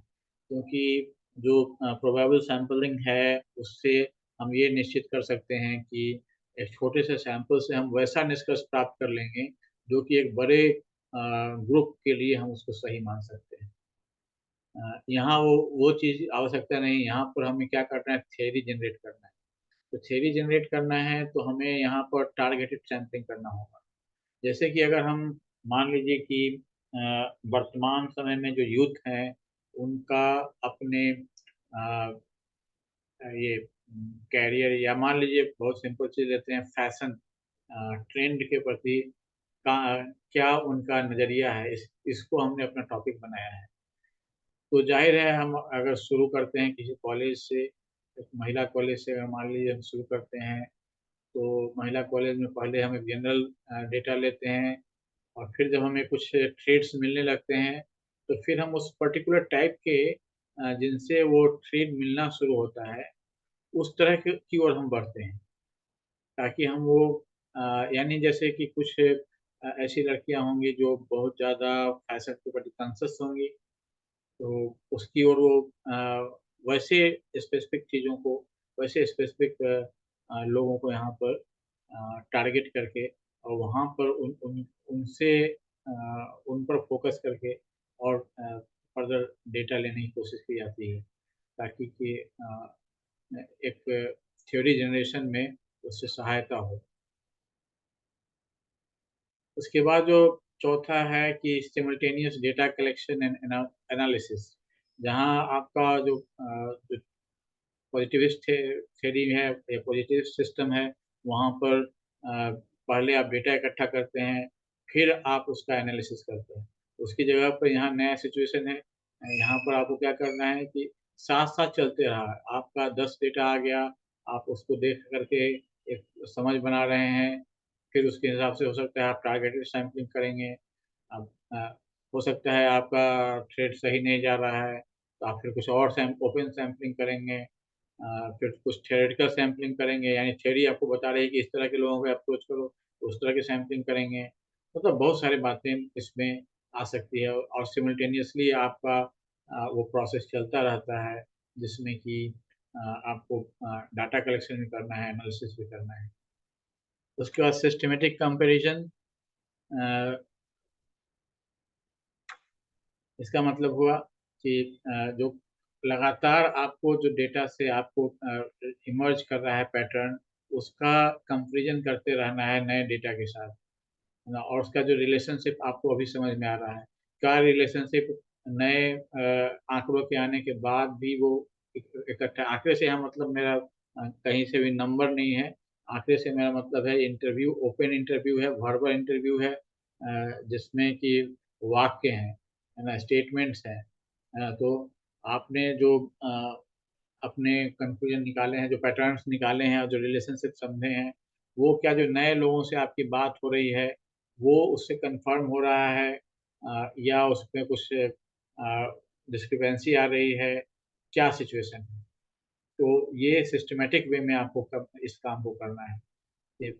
क्योंकि जो प्रोबेबल सैंपलिंग है, उससे हम ये निश्चित कर सकते हैं कि एक छोटे से सैंपल से हम वैसा निष्कर्ष प्राप्त कर लेंगे, जो कि एक बड़े ग्रुप के लिए हम उसको सही मान सकते हैं। यहाँ वो चीज़ आवश्यकता नहीं, यहाँ पर हमें क्या करना है, थ्योरी जनरेट करना है। तो थ्योरी जनरेट करना है तो हमें यहाँ पर टारगेटेड सैंपलिंग करना होगा। जैसे कि अगर हम मान लीजिए कि वर्तमान समय में जो यूथ हैं, उनका अपने ये कैरियर या मान लीजिए बहुत सिंपल चीज़ लेते हैं, फैशन ट्रेंड के प्रति का क्या उनका नज़रिया है, इसको हमने अपना टॉपिक बनाया है। तो ज़ाहिर है हम अगर शुरू करते हैं किसी कॉलेज से, एक महिला कॉलेज से अगर मान लीजिए हम शुरू करते हैं, तो महिला कॉलेज में पहले हम एक जनरल डेटा लेते हैं और फिर जब हमें कुछ ट्रेड्स मिलने लगते हैं, तो फिर हम उस पर्टिकुलर टाइप के जिनसे वो ट्रेड मिलना शुरू होता है, उस तरह के की ओर हम बढ़ते हैं। ताकि हम वो यानी जैसे कि कुछ ऐसी लड़कियाँ होंगी जो बहुत ज़्यादा फैशन के प्रति कॉन्शियस होंगी, तो उसकी ओर वो वैसे स्पेसिफ़िक चीज़ों को, वैसे स्पेसिफ़िक लोगों को यहाँ पर टारगेट करके और वहाँ पर उन उन उनसे उन पर फ़ोकस करके और फ़र्दर डेटा लेने की कोशिश की जाती है, ताकि कि एक थ्योरी जनरेशन में उससे सहायता हो। उसके बाद जो चौथा है कि simultaneous data collection and analysis, जहाँ आपका जो पॉजिटिविस्ट थ्योरी है या पॉजिटिव सिस्टम है, वहाँ पर पहले आप डेटा इकट्ठा करते हैं, फिर आप उसका एनालिसिस करते हैं। उसकी जगह पर यहाँ नया सिचुएशन है, यहाँ पर आपको क्या करना है कि साथ-साथ चलते रहा। आपका 10 डेटा आ गया, आप उसको देख कर के एक समझ बना रहे हैं, फिर उसके हिसाब से हो सकता है आप टारगेटेड सैंपलिंग करेंगे। अब हो सकता है आपका थ्रेड सही नहीं जा रहा है, तो आप फिर कुछ और ओपन सैंपलिंग करेंगे। फिर कुछ थ्योरेटिकल सैंपलिंग करेंगे, यानी थ्योरी आपको बता रही है कि इस तरह के लोगों को अप्रोच करो, तो उस तरह की सैंपलिंग करेंगे। मतलब बहुत सारी बातें इसमें आ सकती है और सिमुल्टेनियसली आपका वो प्रोसेस चलता रहता है, जिसमें कि आपको डाटा कलेक्शन भी करना है, एनालिसिस भी करना है। उसके बाद सिस्टमैटिक कंपैरिज़न, अ, इसका मतलब हुआ कि जो लगातार आपको जो डेटा से आपको इमर्ज कर रहा है पैटर्न, उसका कंपैरिज़न करते रहना है नए डेटा के साथ, है ना? और उसका जो रिलेशनशिप आपको अभी समझ में आ रहा है, क्या रिलेशनशिप नए आँकड़ों के आने के बाद भी वो इकट्ठा आँकड़े से यहाँ मतलब मेरा कहीं से भी नंबर नहीं है, आँकड़े से मेरा मतलब है इंटरव्यू, ओपन इंटरव्यू है, वर्बल इंटरव्यू है, जिसमें कि वाक्य हैं, है ना? स्टेटमेंट्स हैं, है ना? तो आपने जो अपने कन्क्लूज़न निकाले हैं, जो पैटर्न्स निकाले हैं और जो रिलेशनशिप समझे हैं, वो क्या जो नए लोगों से आपकी बात हो रही है, वो उससे कन्फर्म हो रहा है, या उसमें कुछ डिस्क्रिपेंसी आ रही है, क्या सिचुएशन है? तो ये सिस्टमैटिक वे में आपको कब इस काम को करना है, कि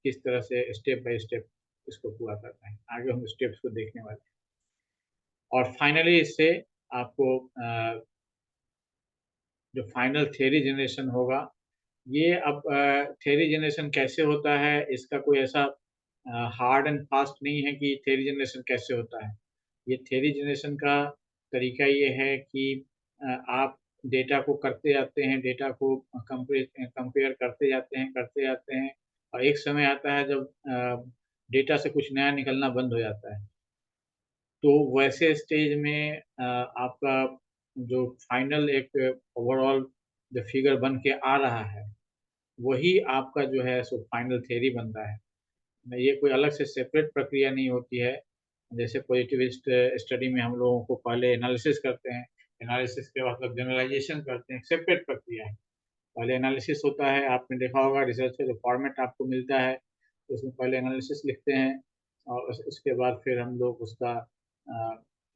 किस तरह से स्टेप बाय स्टेप इसको पूरा करना है। आगे हम स्टेप्स को देखने वाले हैं और फाइनली इससे आपको जो फाइनल थ्योरी जनरेशन होगा, ये अब थ्योरी जनरेशन कैसे होता है, इसका कोई ऐसा हार्ड एंड फास्ट नहीं है कि थ्योरी जनरेशन कैसे होता है। ये थ्योरी जनरेशन का तरीका ये है कि आप डेटा को करते जाते हैं, डेटा को कंपेयर करते जाते हैं और एक समय आता है जब डेटा से कुछ नया निकलना बंद हो जाता है। तो वैसे स्टेज में आपका जो फाइनल एक ओवरऑल जो फिगर बन के आ रहा है, वही आपका जो है सो फाइनल थ्योरी बनता है। न ये कोई अलग से सेपरेट प्रक्रिया नहीं होती है। जैसे पॉजिटिविस्ट स्टडी में हम लोगों को पहले एनालिसिस करते हैं, एनालिसिस के बाद मतलब जनरलाइज़ेशन करते हैं, सेपरेट प्रक्रिया है। पहले एनालिसिस होता है, आपने देखा होगा रिसर्च का जो फॉर्मेट आपको मिलता है, तो उसमें पहले एनालिसिस लिखते हैं और उसके बाद फिर हम लोग उसका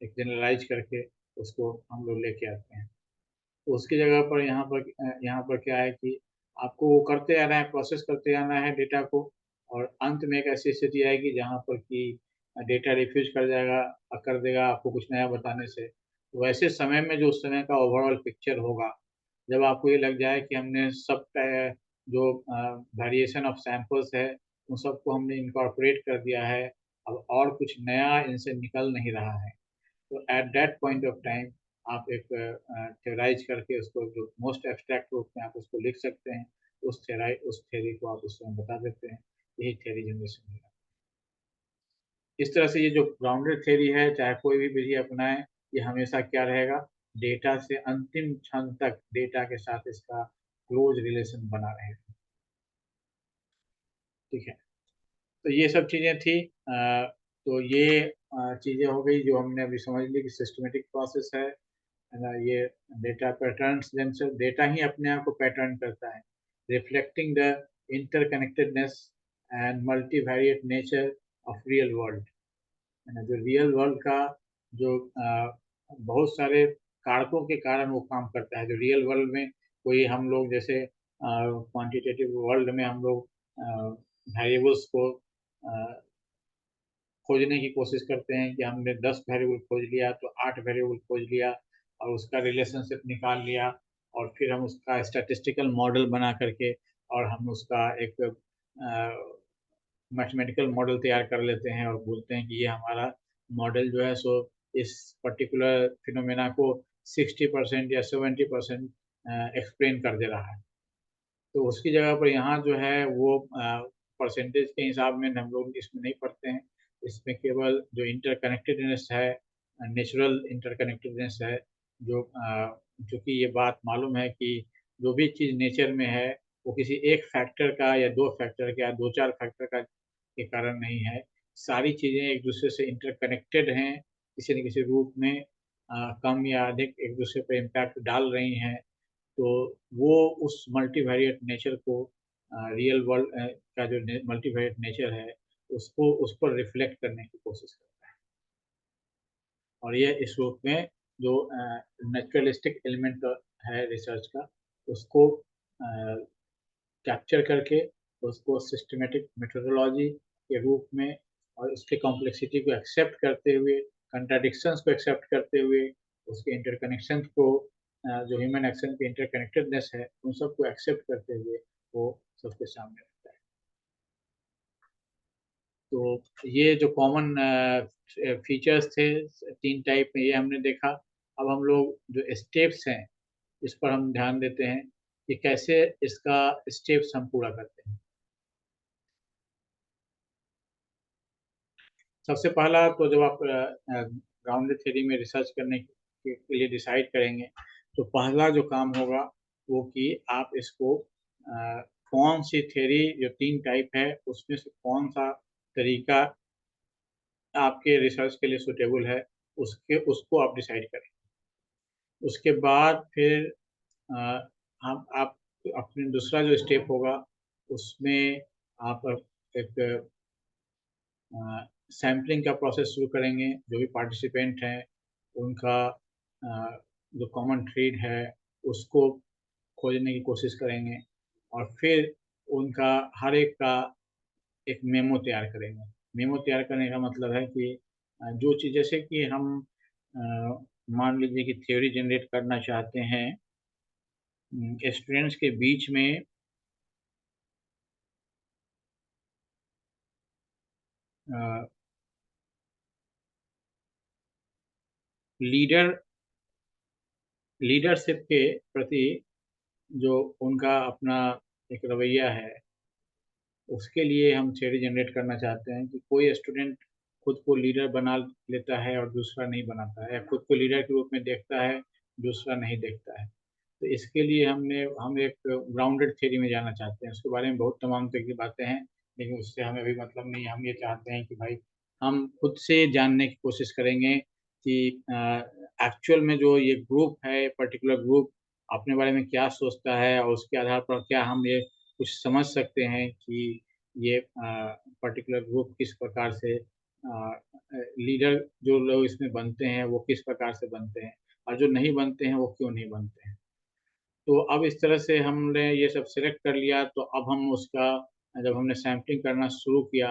एक जनरलाइज करके उसको हम लोग लेके आते हैं। तो उसकी जगह पर यहाँ पर क्या है कि आपको वो करते आना है, प्रोसेस करते आना है डेटा को, और अंत में एक ऐसी स्थिति आएगी जहाँ पर कि डेटा रिफ्यूज कर देगा आपको कुछ नया बताने से। तो वैसे समय में जो उस समय का ओवरऑल पिक्चर होगा, जब आपको ये लग जाए कि हमने जो वेरिएशन ऑफ सैंपल्स है उन सबको हमने इनकॉर्पोरेट कर दिया है, अब और कुछ नया इनसे निकल नहीं रहा है, तो at that point of time आप एक थ्योराइज करके उसको जो मोस्ट एब्स्ट्रैक्ट रूप में आप उसको लिख सकते हैं, उस थ्योरी को आप उसमें बता देते हैं। यही थ्योरी जनरेशन है। इस तरह से ये जो ग्राउंडेड थ्योरी है, चाहे कोई भी विधि अपनाए, ये हमेशा क्या रहेगा, डेटा से अंतिम क्षण तक डेटा के साथ इसका क्लोज रिलेशन बना रहेगा। ठीक है, तो ये सब चीज़ें थी। तो ये चीज़ें हो गई जो हमने अभी समझ ली कि सिस्टमेटिक प्रोसेस है ना। ये डेटा पैटर्न्स themselves, डेटा ही अपने आप को पैटर्न करता है, reflecting the interconnectedness and multivariate nature of real world, है ना। जो रियल वर्ल्ड का जो बहुत सारे कारकों के कारण वो काम करता है। जो रियल वर्ल्ड में कोई हम लोग जैसे क्वांटिटेटिव वर्ल्ड में हम लोग वेरिएबल्स को खोजने की कोशिश करते हैं कि हमने 10 वेरिएबल खोज लिया तो 8 वेरिएबल खोज लिया और उसका रिलेशनशिप निकाल लिया, और फिर हम उसका स्टैटिस्टिकल मॉडल बना करके और हम उसका एक मैथमेटिकल मॉडल तैयार कर लेते हैं और बोलते हैं कि ये हमारा मॉडल जो है सो इस पर्टिकुलर फिनोमेना को 60% या 70% एक्सप्लेन कर दे रहा है। तो उसकी जगह पर यहाँ जो है वो परसेंटेज के हिसाब में हम लोग इसमें नहीं पढ़ते हैं। इसमें केवल जो इंटरकनेक्टेडनेस है, नेचुरल इंटरकनेक्टेडनेस है, चूँकि ये बात मालूम है कि जो भी चीज़ नेचर में है वो किसी एक फैक्टर का या 2 फैक्टर का या 2-4 फैक्टर का के कारण नहीं है। सारी चीज़ें एक दूसरे से इंटरकनेक्टेड हैं, किसी न किसी रूप में कम या अधिक एक दूसरे पे इम्पैक्ट डाल रही हैं। तो वो उस मल्टीवेरिएट नेचर को रियल वर्ल्ड का जो मल्टीवेरिएट नेचर है उसको उस पर रिफ्लेक्ट करने की कोशिश करता है। और ये इस रूप में जो नेचुरलिस्टिक एलिमेंट है रिसर्च का, उसको कैप्चर करके उसको सिस्टमेटिक मेथोडोलॉजी के रूप में और उसके कॉम्प्लेक्सिटी को एक्सेप्ट करते हुए, कंट्राडिक्शंस को एक्सेप्ट करते हुए, उसके इंटरकनेक्शन को जो ह्यूमन एक्शन की इंटरकनेक्टेडनेस है उन सबको एक्सेप्ट करते हुए वो सबके सामने रखता है। तो ये जो कॉमन फीचर्स थे 3 टाइप में, ये हमने देखा। अब हम लोग जो स्टेप्स हैं इस पर हम ध्यान देते हैं कि कैसे इसका स्टेप्स हम पूरा करते हैं। सबसे पहला तो जब आप ग्राउंडेड थ्योरी में रिसर्च करने के लिए डिसाइड करेंगे, तो पहला जो काम होगा वो कि आप इसको कौन सी थ्योरी, जो 3 टाइप है उसमें से कौन सा तरीका आपके रिसर्च के लिए सूटेबल है, उसको आप डिसाइड करें। उसके बाद फिर हम आप अपने दूसरा जो स्टेप होगा उसमें आप एक सैम्पलिंग का प्रोसेस शुरू करेंगे। जो भी पार्टिसिपेंट हैं उनका जो कॉमन थ्रेड है उसको खोजने की कोशिश करेंगे, और फिर उनका हर एक का एक मेमो तैयार करेंगे। मेमो तैयार करने का मतलब है कि जो चीज़, जैसे कि हम मान लीजिए कि थ्योरी जनरेट करना चाहते हैं, स्टूडेंट्स के बीच में लीडर लीडरशिप के प्रति जो उनका अपना एक रवैया है, उसके लिए हम थ्योरी जनरेट करना चाहते हैं कि कोई स्टूडेंट खुद को लीडर बना लेता है और दूसरा नहीं बनाता है, या खुद को लीडर के रूप में देखता है, दूसरा नहीं देखता है। तो इसके लिए हम एक ग्राउंडेड थ्योरी में जाना चाहते हैं। उसके बारे में बहुत तमाम तरह की बातें हैं, लेकिन उससे हमें अभी मतलब नहीं है। हम ये चाहते हैं कि भाई हम खुद से जानने की कोशिश करेंगे कि एक्चुअल में जो ये ग्रुप है, पर्टिकुलर ग्रुप अपने बारे में क्या सोचता है, और उसके आधार पर क्या हम ये कुछ समझ सकते हैं कि ये पर्टिकुलर ग्रुप किस प्रकार से लीडर जो लोग इसमें बनते हैं वो किस प्रकार से बनते हैं और जो नहीं बनते हैं वो क्यों नहीं बनते हैं। तो अब इस तरह से हमने ये सब सेलेक्ट कर लिया, तो अब हम उसका जब हमने सैंपलिंग करना शुरू किया,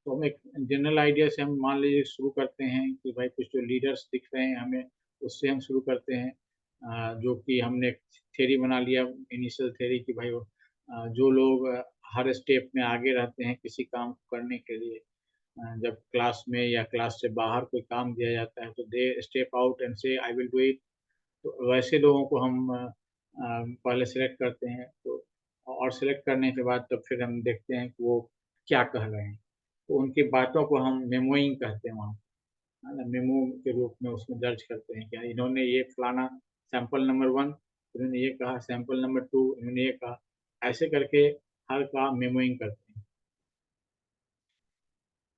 तो हम एक जनरल आइडिया से हम मान लीजिए शुरू करते हैं कि भाई कुछ जो लीडर्स दिख रहे हैं हमें, उससे हम शुरू करते हैं। जो कि हमने एक थ्योरी बना लिया, इनिशियल थ्योरी कि भाई वो जो लोग हर स्टेप में आगे रहते हैं किसी काम को करने के लिए, जब क्लास में या क्लास से बाहर कोई काम दिया जाता है तो दे स्टेप आउट एंड से आई विल डू इट। तो वैसे लोगों को हम पहले सेलेक्ट करते हैं, तो और सेलेक्ट करने के बाद तब फिर हम देखते हैं कि वो क्या कह रहे हैं। तो उनकी बातों को हम मेमोइंग कहते हैं वहाँ, है ना? मेमो के रूप में उसमें दर्ज करते हैं कि इन्होंने ये फलाना सैंपल नंबर 1, इन्होंने ये कहा, सैंपल नंबर 2 इन्होंने ये कहा। ऐसे करके हर का मेमोइंग करते हैं।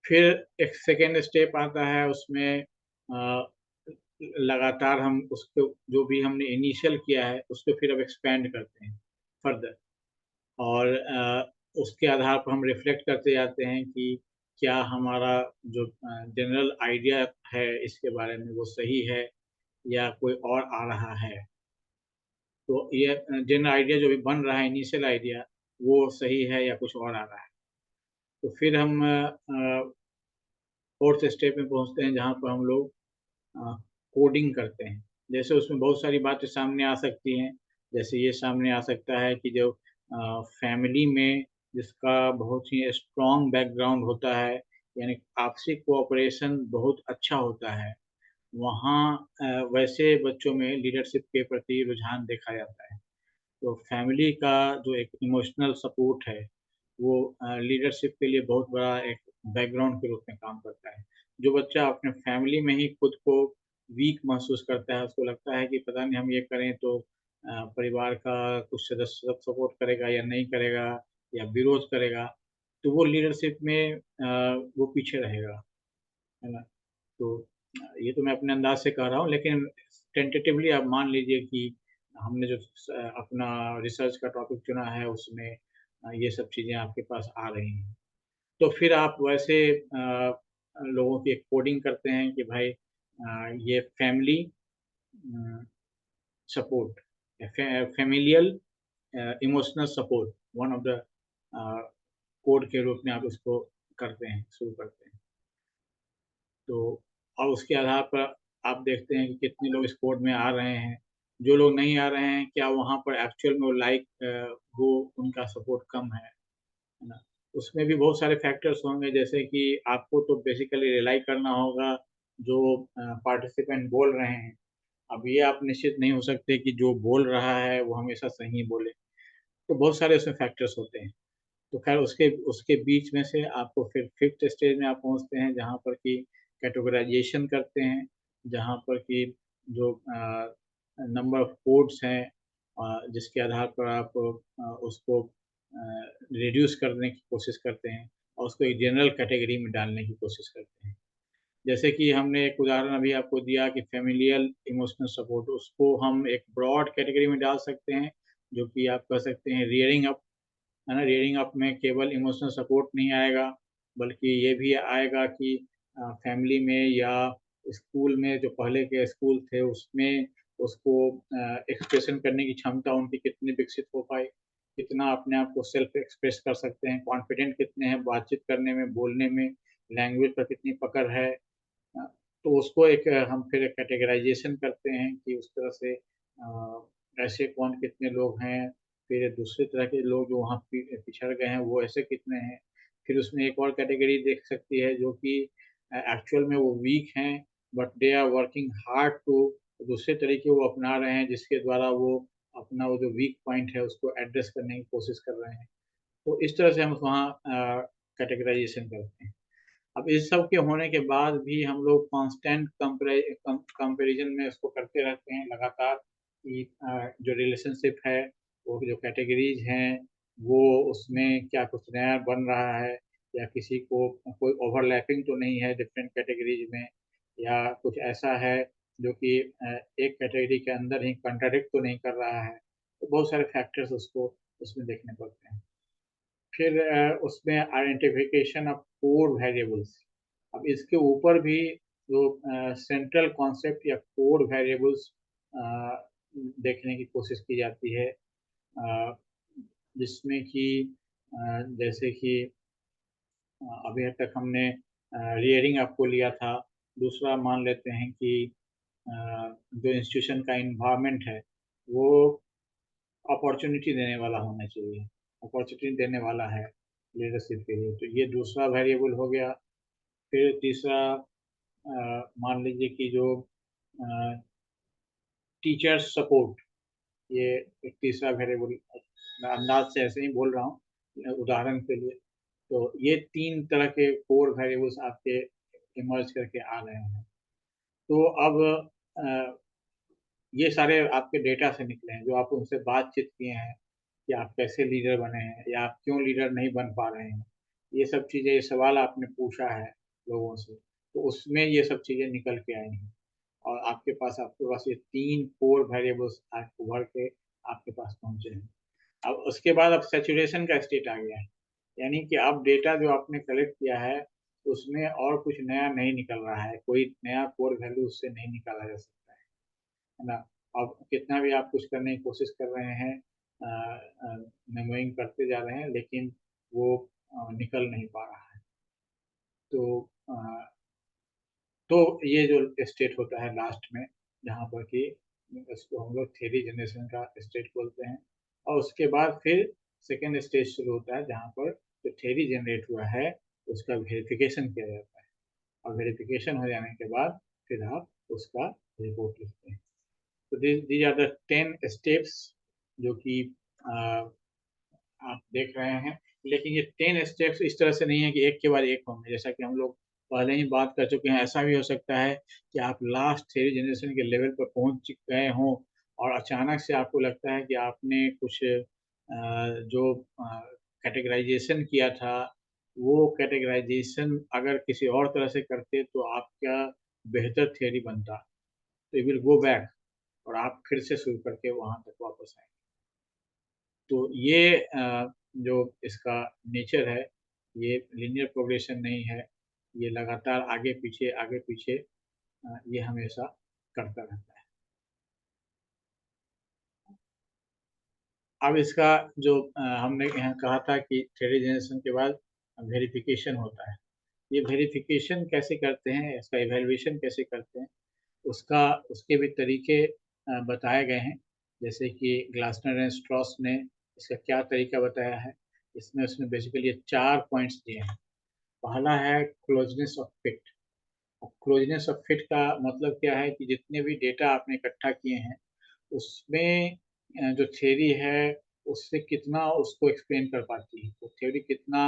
फिर एक सेकेंड स्टेप आता है उसमें, लगातार हम उसको जो भी हमने इनिशियल किया है उसको फिर अब एक्सपेंड करते हैं फर्दर, और उसके आधार पर हम रिफ्लेक्ट करते जाते हैं कि क्या हमारा जो जनरल आइडिया है इसके बारे में वो सही है या कोई और आ रहा है। तो ये जनरल आइडिया जो भी बन रहा है, इनिशियल आइडिया, वो सही है या कुछ और आ रहा है। तो फिर हम फोर्थ स्टेप में पहुंचते हैं जहाँ पर हम लोग कोडिंग करते हैं। जैसे उसमें बहुत सारी बातें सामने आ सकती हैं। जैसे ये सामने आ सकता है कि जो फैमिली में जिसका बहुत ही स्ट्रॉन्ग बैकग्राउंड होता है, यानी आपसी कोऑपरेशन बहुत अच्छा होता है, वहाँ वैसे बच्चों में लीडरशिप के प्रति रुझान देखा जाता है। तो फैमिली का जो एक इमोशनल सपोर्ट है, वो लीडरशिप के लिए बहुत बड़ा एक बैकग्राउंड के रूप में काम करता है। जो बच्चा अपने फैमिली में ही खुद को वीक महसूस करता है, उसको लगता है कि पता नहीं हम ये करें तो परिवार का कुछ सदस्य सब सपोर्ट करेगा या नहीं करेगा या विरोध करेगा, तो वो लीडरशिप में वो पीछे रहेगा, है ना? तो ये तो मैं अपने अंदाज से कह रहा हूँ, लेकिन टेंटेटिवली आप मान लीजिए कि हमने जो अपना रिसर्च का टॉपिक चुना है उसमें ये सब चीज़ें आपके पास आ रही हैं। तो फिर आप वैसे लोगों की कोडिंग करते हैं कि भाई ये family support, familial emotional support, one of the code के रूप में आप उसको करते हैं, शुरू करते हैं। तो और उसके आधार पर आप देखते हैं कि कितने लोग इस कोड में आ रहे हैं। जो लोग नहीं आ रहे हैं, क्या वहाँ पर एक्चुअल में वो वो उनका सपोर्ट कम है ना? उसमें भी बहुत सारे फैक्टर्स होंगे, जैसे कि आपको तो बेसिकली रिलाई करना होगा जो पार्टिसिपेंट बोल रहे हैं। अब ये आप निश्चित नहीं हो सकते कि जो बोल रहा है वो हमेशा सही बोले। तो बहुत सारे उसमें फैक्टर्स होते हैं। तो ख़ैर उसके उसके बीच में से आपको फिर 5th स्टेज में आप पहुँचते हैं जहाँ पर कि कैटेगराइज़ेशन करते हैं, जहाँ पर कि जो नंबर ऑफ कोड्स हैं जिसके आधार पर आप उसको रिड्यूस करने की कोशिश करते हैं और उसको एक जनरल कैटेगरी में डालने की कोशिश करते हैं। जैसे कि हमने एक उदाहरण अभी आपको दिया कि फ़ैमिलियल इमोशनल सपोर्ट, उसको हम एक ब्रॉड कैटेगरी में डाल सकते हैं, जो कि आप कह सकते हैं रियरिंग अप, है ना? रीडिंग अप में केवल इमोशनल सपोर्ट नहीं आएगा, बल्कि ये भी आएगा कि फैमिली में या स्कूल में जो पहले के स्कूल थे उसमें उसको एक्सप्रेशन करने की क्षमता उनकी कितनी विकसित हो पाई, कितना अपने आप को सेल्फ एक्सप्रेस कर सकते हैं, कॉन्फिडेंट कितने हैं बातचीत करने में, बोलने में, लैंग्वेज पर कितनी पकड़ है। तो उसको एक हम फिर एक कैटेगराइज़ेशन करते हैं कि उस तरह से ऐसे कौन कितने लोग हैं, फिर दूसरी तरह के लोग जो वहाँ पिछड़ गए हैं वो ऐसे कितने हैं। फिर उसमें एक और कैटेगरी देख सकती है जो कि एक्चुअल में वो वीक हैं but they are working hard to, दूसरे तरीके वो अपना रहे हैं जिसके द्वारा वो अपना वो जो वीक पॉइंट है उसको एड्रेस करने की कोशिश कर रहे हैं। तो इस तरह से हम वहाँ कैटेगराइज़ेशन करते हैं। अब इस सब के होने के बाद भी हम लोग कांस्टेंट कंपैरिजन में इसको करते रहते हैं लगातार कि जो रिलेशनशिप है, वो जो कैटेगरीज़ हैं, वो उसमें क्या कुछ नया बन रहा है या किसी को कोई ओवरलैपिंग तो नहीं है डिफरेंट कैटेगरीज़ में, या कुछ ऐसा है जो कि एक कैटेगरी के अंदर ही कॉन्ट्राडिक्ट तो नहीं कर रहा है। तो बहुत सारे फैक्टर्स उसको उसमें देखने पड़ते हैं। फिर उसमें आइडेंटिफिकेशन ऑफ कोर वेरिएबल्स। अब इसके ऊपर भी जो सेंट्रल कॉन्सेप्ट या कोर वेरिएबल्स देखने की कोशिश की जाती है, जिसमें कि जैसे कि अभी तक हमने रियरिंग आपको लिया था। दूसरा मान लेते हैं कि जो इंस्टीट्यूशन का इन्वायरमेंट है वो अपॉर्चुनिटी देने वाला होना चाहिए, अपॉर्चुनिटी देने वाला है लीडरशिप के लिए, तो ये दूसरा वेरिएबल हो गया। फिर तीसरा मान लीजिए कि जो टीचर सपोर्ट, ये एक तीसरा वेरिएबल, मैं अंदाज से ऐसे ही बोल रहा हूँ उदाहरण के लिए। तो ये तीन तरह के कोर वेरिएबल्स आपके इमर्ज करके आ रहे हैं। तो अब अ, ये सारे आपके डेटा से निकले हैं, जो आप उनसे बातचीत किए हैं कि आप कैसे लीडर बने हैं या आप क्यों लीडर नहीं बन पा रहे हैं। ये सब चीज़ें, ये सवाल आपने पूछा है लोगों से, तो उसमें ये सब चीज़ें निकल के आई हैं और आपके पास ये तीन कोर वेरिएबल्स आज उभर के आपके पास पहुंचे हैं। अब उसके बाद अब सैचुरेशन का स्टेट आ गया है, यानी कि अब डेटा जो आपने कलेक्ट किया है उसमें और कुछ नया नहीं निकल रहा है, कोई नया कोर वैल्यू उससे नहीं निकाला जा सकता है ना। अब कितना भी आप कुछ करने की कोशिश कर रहे हैं, मेमोइंग करते जा रहे हैं, लेकिन वो निकल नहीं पा रहा है। तो अ, तो ये जो स्टेट होता है लास्ट में, जहाँ पर कि इसको हम लोग थ्योरी जनरेशन का स्टेट बोलते हैं, और उसके बाद फिर सेकेंड स्टेज शुरू होता है जहाँ पर जो थ्योरी जनरेट हुआ है उसका वेरिफिकेशन किया जाता है, और वेरिफिकेशन हो जाने के बाद फिर आप उसका रिपोर्ट लिखते हैं। तो दीज आर द 10 स्टेप्स जो कि आप देख रहे हैं। लेकिन ये 10 स्टेप्स इस तरह से नहीं है कि एक के बाद एक होंगे, जैसा कि हम लोग पहले ही बात कर चुके हैं। ऐसा भी हो सकता है कि आप लास्ट थ्योरी जनरेशन के लेवल पर पहुंच गए हों और अचानक से आपको लगता है कि आपने कुछ जो कैटेगराइजेशन किया था, वो कैटेगराइजेशन अगर किसी और तरह से करते तो आपका बेहतर थ्योरी बनता। तो यू विल गो बैक और आप फिर से शुरू करके वहां तक वापस आएंगे। तो ये जो इसका नेचर है, ये लीनियर प्रोग्रेशन नहीं है, ये लगातार आगे पीछे ये हमेशा करता रहता है। अब इसका जो हमने यहाँ कहा था कि थ्योरी जनरेशन के बाद वेरिफिकेशन होता है। ये वेरिफिकेशन कैसे करते हैं, इसका इवैल्यूएशन कैसे करते हैं, उसका उसके भी तरीके बताए गए हैं। जैसे कि ग्लासनर एंड स्ट्रॉस ने इसका क्या तरीका बताया है, इसमें उसने बेसिकली ये 4 पॉइंट्स दिए हैं। पहला है closeness of fit. Closeness of fit का मतलब क्या है कि जितने भी डेटा आपने इकट्ठा किए हैं उसमें जो थ्योरी है उससे कितना उसको एक्सप्लेन कर पाती है, तो थ्योरी कितना,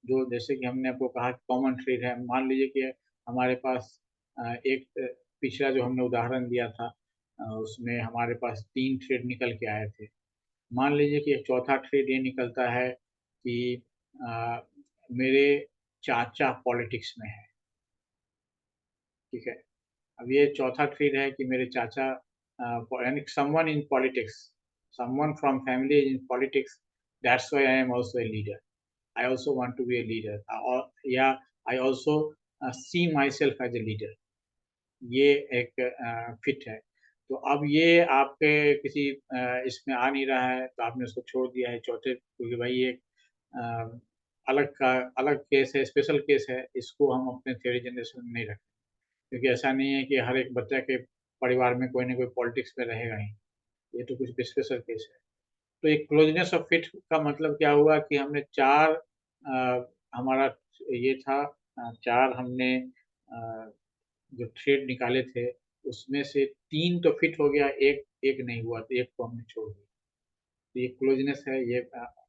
जो जैसे कि हमने आपको कहा कॉमन थ्रेड है। मान लीजिए कि हमारे पास एक पिछला जो हमने उदाहरण दिया था उसमें हमारे पास 3 थ्रेड निकल के आए थे। मान लीजिए कि एक चौथा थ्रेड ये निकलता है कि अ, मेरे चाचा पॉलिटिक्स में है, ठीक है। अब ये चौथा थ्रेड है कि मेरे चाचा यानी someone in politics, someone from family in politics, that's why I am also a leader, I also want to be a leader, और या I also see myself as a leader. ये एक fit है। तो अब ये आपके किसी इसमें आ नहीं रहा है तो आपने उसको छोड़ दिया है चौथे, क्योंकि भाई ये अ, अलग केस है, स्पेशल केस है, इसको हम अपने थ्योरी जनरेशन में नहीं रखते, क्योंकि ऐसा नहीं है कि हर एक बच्चा के परिवार में कोई ना कोई पॉलिटिक्स में रहेगा ही। ये तो कुछ स्पेशल केस है। तो एक क्लोजनेस ऑफ फिट का मतलब क्या हुआ कि हमने चार हमारा ये था, चार हमने जो थ्रेड निकाले थे उसमें से तीन तो फिट हो गया, एक एक नहीं हुआ, तो एक को हमने छोड़ दिया। तो ये क्लोजनेस है, ये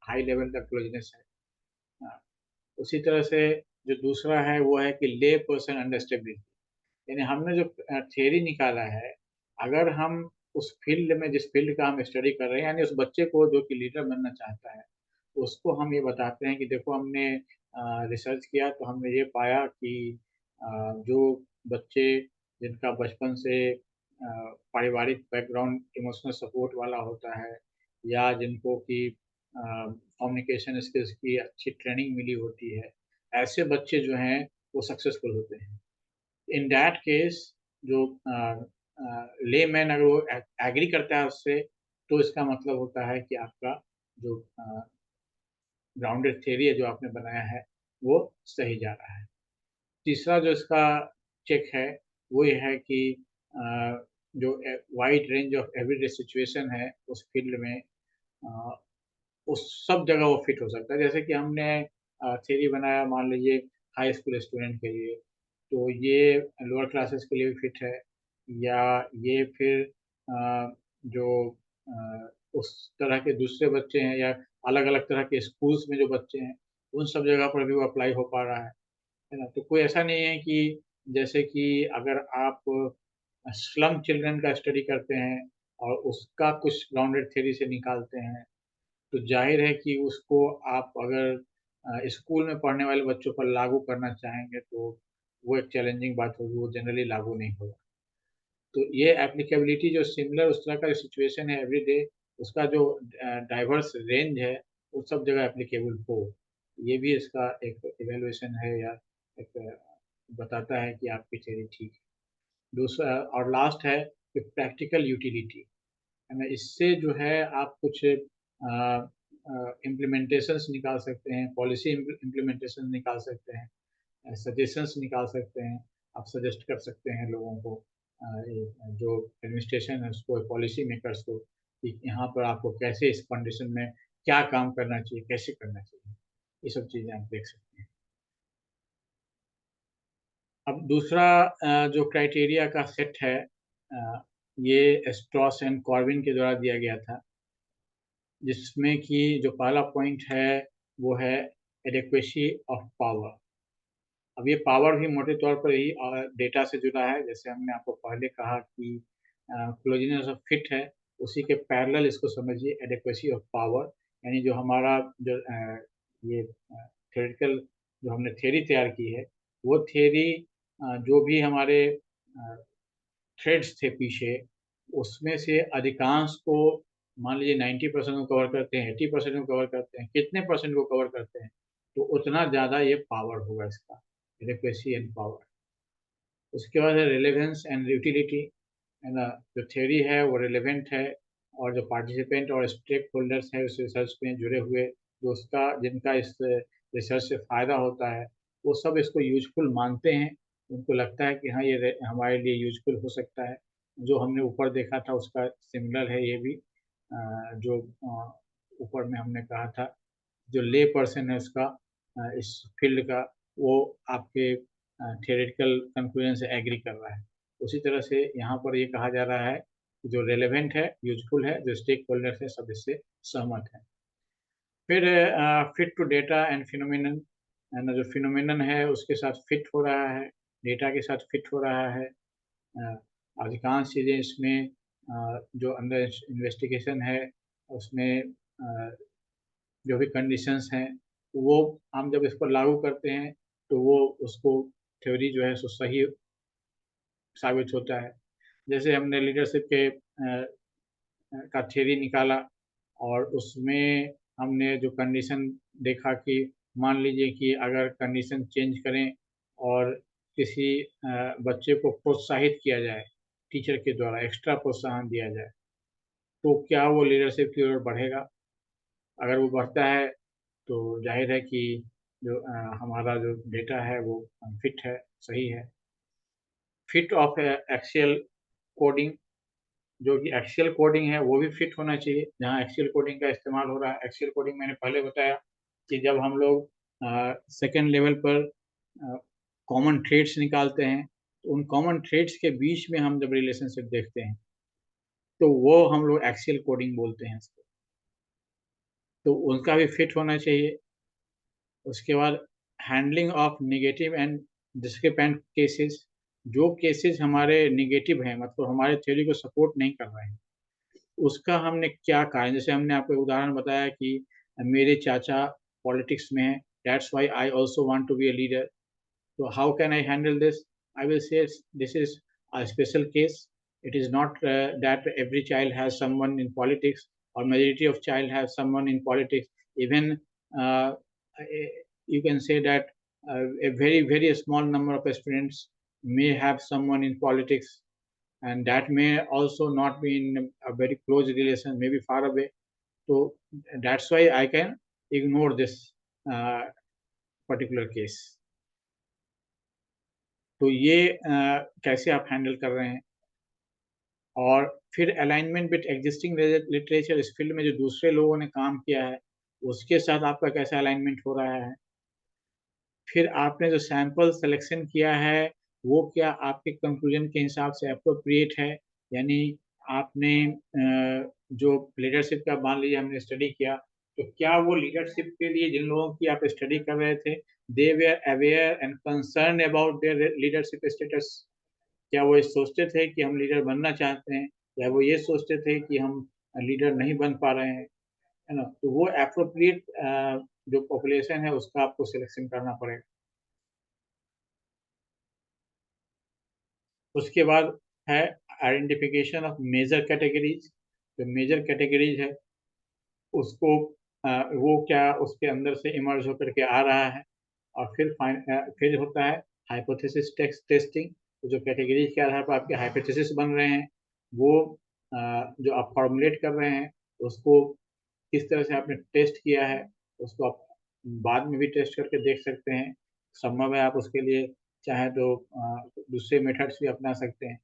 हाई लेवल का क्लोजनेस है। अ, उसी तरह से जो दूसरा है वो है कि ले पर्सन अंडरस्टैंडिंग, यानी हमने जो थियरी निकाला है, अगर हम उस फील्ड में, जिस फील्ड का हम स्टडी कर रहे हैं, यानी उस बच्चे को जो कि लीडर बनना चाहता है, उसको हम ये बताते हैं कि देखो हमने रिसर्च किया तो हमने ये पाया कि जो बच्चे जिनका बचपन से पारिवारिक बैकग्राउंड इमोशनल सपोर्ट वाला होता है, या जिनको कि कम्युनिकेशन स्किल्स की अच्छी ट्रेनिंग मिली होती है, ऐसे बच्चे जो हैं वो सक्सेसफुल होते हैं। इन दैट केस जो लेमैन अगर वो एग्री करता है उससे, तो इसका मतलब होता है कि आपका जो ग्राउंडेड थ्योरी है जो आपने बनाया है वो सही जा रहा है। तीसरा जो इसका चेक है वो ये है कि जो wide range of everyday situation है उस फील्ड में, अ, उस सब जगह वो फिट हो सकता है। जैसे कि हमने थ्योरी बनाया मान लीजिए हाई स्कूल स्टूडेंट के लिए, तो ये लोअर क्लासेस के लिए भी फिट है, या ये फिर जो उस तरह के दूसरे बच्चे हैं या अलग-अलग तरह के स्कूल्स में जो बच्चे हैं, उन सब जगह पर भी वो अप्लाई हो पा रहा है ना? तो कोई ऐसा नहीं है कि जैसे कि अगर आप स्लम चिल्ड्रन का स्टडी करते हैं और उसका कुछ ग्राउंडेड थ्योरी से निकालते हैं, तो ज़ाहिर है कि उसको आप अगर स्कूल में पढ़ने वाले बच्चों पर लागू करना चाहेंगे, तो वो एक चैलेंजिंग बात होगी, वो जनरली लागू नहीं होगा। तो ये एप्लीकेबिलिटी जो सिमिलर उस तरह का सिचुएशन है एवरीडे, उसका जो डाइवर्स रेंज है, वो सब जगह एप्लीकेबल हो। ये भी इसका एक इवैल्यूएशन है या एक बताता है कि आपकी थ्योरी ठीक है। दूसरा और लास्ट है कि प्रैक्टिकल यूटिलिटी, है ना? इससे जो है आप कुछ इम्प्लीमेंटेशंस निकाल सकते हैं, पॉलिसी इम्प्लीमेंटेशन निकाल सकते हैं, सजेशंस निकाल सकते हैं, आप सजेस्ट कर सकते हैं लोगों को, जो एडमिनिस्ट्रेशन है उसको, पॉलिसी मेकर्स को, कि यहाँ पर आपको कैसे इस कंडीशन में क्या काम करना चाहिए, कैसे करना चाहिए, ये सब चीज़ें आप देख सकते हैं। अब दूसरा जो क्राइटेरिया का सेट है, ये स्ट्रॉस एंड कॉर्विन के द्वारा दिया गया था, जिसमें कि जो पहला पॉइंट है वो है एडेक्वेसी ऑफ पावर। अब ये पावर भी मोटे तौर पर यही डेटा से जुड़ा है, जैसे हमने आपको पहले कहा कि क्लोजनेस ऑफ फिट है, उसी के पैरेलल इसको समझिए एडेक्वेसी ऑफ पावर, यानी जो हमारा जो ये थ्योरेटिकल जो हमने थ्योरी तैयार की है, वो थ्योरी जो भी हमारे थ्रेड्स थे पीछे, उसमें से अधिकांश को मान लीजिए 90% को कवर करते हैं, 80% को कवर करते हैं, कितने परसेंट को कवर करते हैं, तो उतना ज़्यादा ये पावर होगा इसका, एडेक्वेसी एंड पावर। उसके बाद है रिलेवेंस एंड यूटिलिटी, है ना? जो थ्योरी है वो रिलेवेंट है, और जो पार्टिसिपेंट और स्टेक होल्डर्स हैं उस रिसर्च में जुड़े हुए, जो उसका जिनका इस रिसर्च से फ़ायदा होता है, वो सब इसको यूज़फुल मानते हैं। उनको लगता है कि हाँ, ये हमारे लिए यूज़फुल हो सकता है। जो हमने ऊपर देखा था उसका सिमिलर है ये भी, जो ऊपर में हमने कहा था, जो ले पर्सन है उसका इस फील्ड का, वो आपके थ्योरेटिकल कंक्लूजन से एग्री कर रहा है। उसी तरह से यहाँ पर ये कहा जा रहा है कि जो रिलेवेंट है, यूज़फुल है, जो स्टेक होल्डर्स हैं सब इससे सहमत हैं। फिर fit to data and phenomenon, है ना? जो फिनोमिनन है उसके साथ फिट हो रहा है, डेटा के साथ फिट हो रहा है। अ, अधिकांश चीज़ें इसमें जो अंडर इन्वेस्टिगेशन है उसमें जो भी कंडीशंस हैं, वो हम जब इसको लागू करते हैं, तो वो उसको थ्योरी जो है सो सही साबित होता है। जैसे हमने लीडरशिप के का थ्योरी निकाला, और उसमें हमने जो कंडीशन देखा कि मान लीजिए कि अगर कंडीशन चेंज करें और किसी बच्चे को प्रोत्साहित किया जाए, टीचर के द्वारा एक्स्ट्रा प्रोत्साहन दिया जाए, तो क्या वो लीडरशिप की ओर बढ़ेगा? अगर वो बढ़ता है तो ज़ाहिर है कि जो हमारा जो डेटा है वो फिट है, सही है। फिट ऑफ एक्सेल कोडिंग, जो कि एक्सेल कोडिंग है वो भी फिट होना चाहिए, जहाँ एक्सेल कोडिंग का इस्तेमाल हो रहा है। एक्सेल कोडिंग मैंने पहले बताया कि जब हम लोग सेकंड लेवल पर कॉमन थ्रेड्स निकालते हैं, तो उन कॉमन थ्रेड्स के बीच में हम जब रिलेशनशिप देखते हैं, तो वो हम लोग एक्सेल कोडिंग बोलते हैं इसको। तो उनका भी फिट होना चाहिए। उसके बाद handling of negative and discrepant cases, जो केसेस हमारे नेगेटिव हैं, मतलब हमारे थ्योरी को सपोर्ट नहीं कर रहे हैं, उसका हमने क्या कहा है? जैसे हमने आपको उदाहरण बताया कि मेरे चाचा पॉलिटिक्स में हैं, that's why I also want to be a leader. So how can I handle this? I will say this is a special case. It is not that every child has someone in politics or majority of child have someone in politics. Even you can say that a very small number of students may have someone in politics, and that may also not be in a very close relation, maybe far away. So that's why I can ignore this particular case. तो ये कैसे आप handle कर रहे हैं? और फिर alignment with existing literature, इस फील्ड में जो दूसरे लोगों ने काम किया है उसके साथ आपका कैसा अलाइनमेंट हो रहा है? फिर आपने जो सैंपल सिलेक्शन किया है वो क्या आपके कंक्लूजन के हिसाब से एप्रोप्रिएट है? यानी आपने जो लीडरशिप का मान लीजिए हमने स्टडी किया, तो क्या वो लीडरशिप के लिए जिन लोगों की आप स्टडी कर रहे थे, they were aware and concern about their leadership status? क्या वो ये सोचते थे कि हम लीडर बनना चाहते हैं, या वो ये सोचते थे कि हम लीडर नहीं बन पा रहे हैं, है ना? तो वो एप्रोप्रिएट जो पॉपुलेशन है उसका आपको सिलेक्शन करना पड़ेगा। उसके बाद है आइडेंटिफिकेशन ऑफ मेजर कैटेगरीज। जो मेजर कैटेगरीज है उसको वो क्या उसके अंदर से इमर्ज होकर के आ रहा है, और फिर होता है हाइपोथेसिस टेस्टिंग। तो जो कैटेगरीज के आधार पर आपके हाइपोथेसिस बन रहे हैं वो जो आप फॉर्मुलेट कर रहे हैं उसको किस तरह से आपने टेस्ट किया है, उसको आप बाद में भी टेस्ट करके देख सकते हैं। संभव है आप उसके लिए चाहे तो दूसरे मेथड्स भी अपना सकते हैं।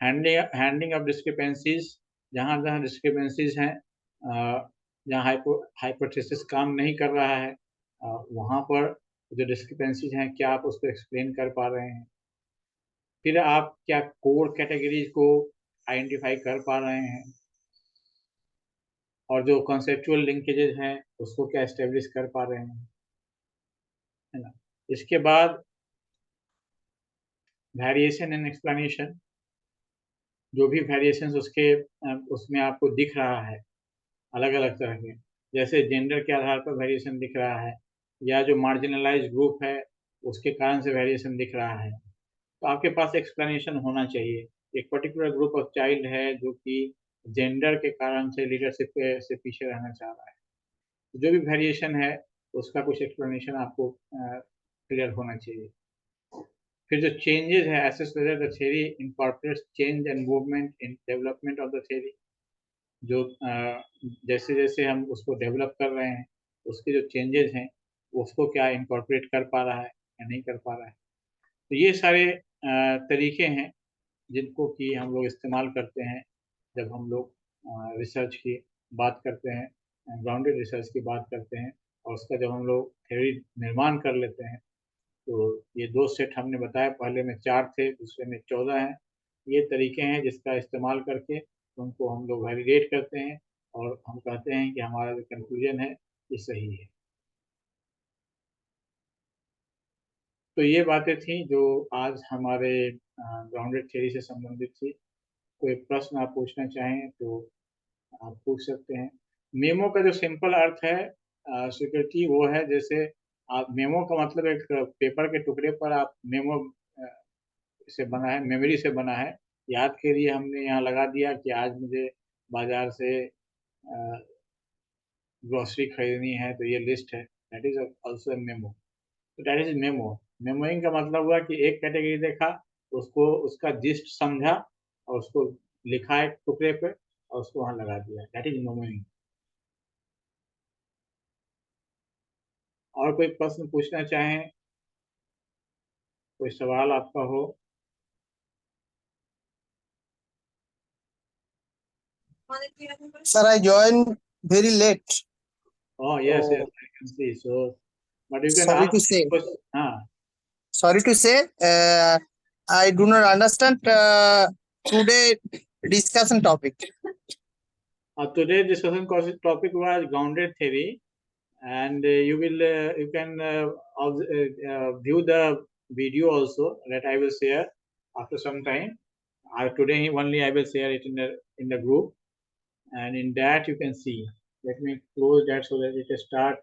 हैंडलिंग ऑफ डिस्क्रिपेंसीज, जहाँ डिस्क्रिपेंसीज हैं, जहाँ हाइपोथेसिस काम नहीं कर रहा है, वहाँ पर जो डिस्क्रिपेंसीज हैं क्या आप उसको एक्सप्लेन कर पा रहे हैं? फिर आप क्या कोर कैटेगरीज को आइडेंटिफाई कर पा रहे हैं, और जो कॉन्सेप्चुअल लिंकेजेस हैं उसको क्या एस्टेब्लिश कर पा रहे हैं, है ना? इसके बाद वेरिएशन एंड एक्सप्लेनेशन, जो भी वेरिएशंस उसमें आपको दिख रहा है अलग अलग तरह के, जैसे जेंडर के आधार पर वेरिएशन दिख रहा है, या जो मार्जिनलाइज्ड ग्रुप है उसके कारण से वेरिएशन दिख रहा है, तो आपके पास एक्सप्लेनेशन होना चाहिए। एक पर्टिकुलर ग्रुप ऑफ चाइल्ड है जो कि जेंडर के कारण से लीडरशिप से पीछे रहना चाह रहा है, जो भी वेरिएशन है उसका कुछ एक्सप्लेनेशन आपको क्लियर होना चाहिए। फिर जो चेंजेस है, assess whether the theory incorporates change and movement in development of the theory. जो जैसे जैसे हम उसको डेवलप कर रहे हैं उसके जो चेंजेस हैं उसको क्या इनकॉर्पोरेट कर पा रहा है या नहीं कर पा रहा है। तो ये सारे तरीके हैं जिनको कि हम लोग इस्तेमाल करते हैं जब हम लोग रिसर्च की बात करते हैं, ग्राउंडेड रिसर्च की बात करते हैं, और उसका जब हम लोग थ्योरी निर्माण कर लेते हैं। तो ये 2 सेट हमने बताया, पहले में 4 थे, दूसरे में 14 हैं। ये तरीके हैं जिसका इस्तेमाल करके उनको हम लोग वैलिडेट करते हैं और हम कहते हैं कि हमारा जो कंक्लूजन है ये सही है। तो ये बातें थी जो आज हमारे ग्राउंडेड थ्योरी से संबंधित थी। कोई प्रश्न आप पूछना चाहें तो आप पूछ सकते हैं। मेमो का जो सिंपल अर्थ है स्वीकृति, वो है जैसे आप मेमो का मतलब एक पेपर के टुकड़े पर आप मेमो से बना है, मेमोरी से बना है, याद के लिए हमने यहाँ लगा दिया कि आज मुझे बाजार से ग्रोसरी खरीदनी है तो ये लिस्ट है, दैट इज ऑल्सो मेमो। तो दैट इज मेमो। मेमोइंग का मतलब हुआ कि एक कैटेगरी देखा, उसको उसका जिस्ट समझा और उसको लिखा एक टुकड़े पे और उसको वहां लगा दिया, दैट इज मेमोइंग। और कोई प्रश्न पूछना चाहें, कोई सवाल आपका हो? Sir, I joined very late. Oh yes, yes, Oh, I can see. So, but you can sorry ask to any say. question. Sorry to say, I do not understand today discussion topic. Today's discussion topic was grounded theory, and you can view the video also that I will share after some time. Today only I will share it in the group, and in that you can see. Let me close that so that it start.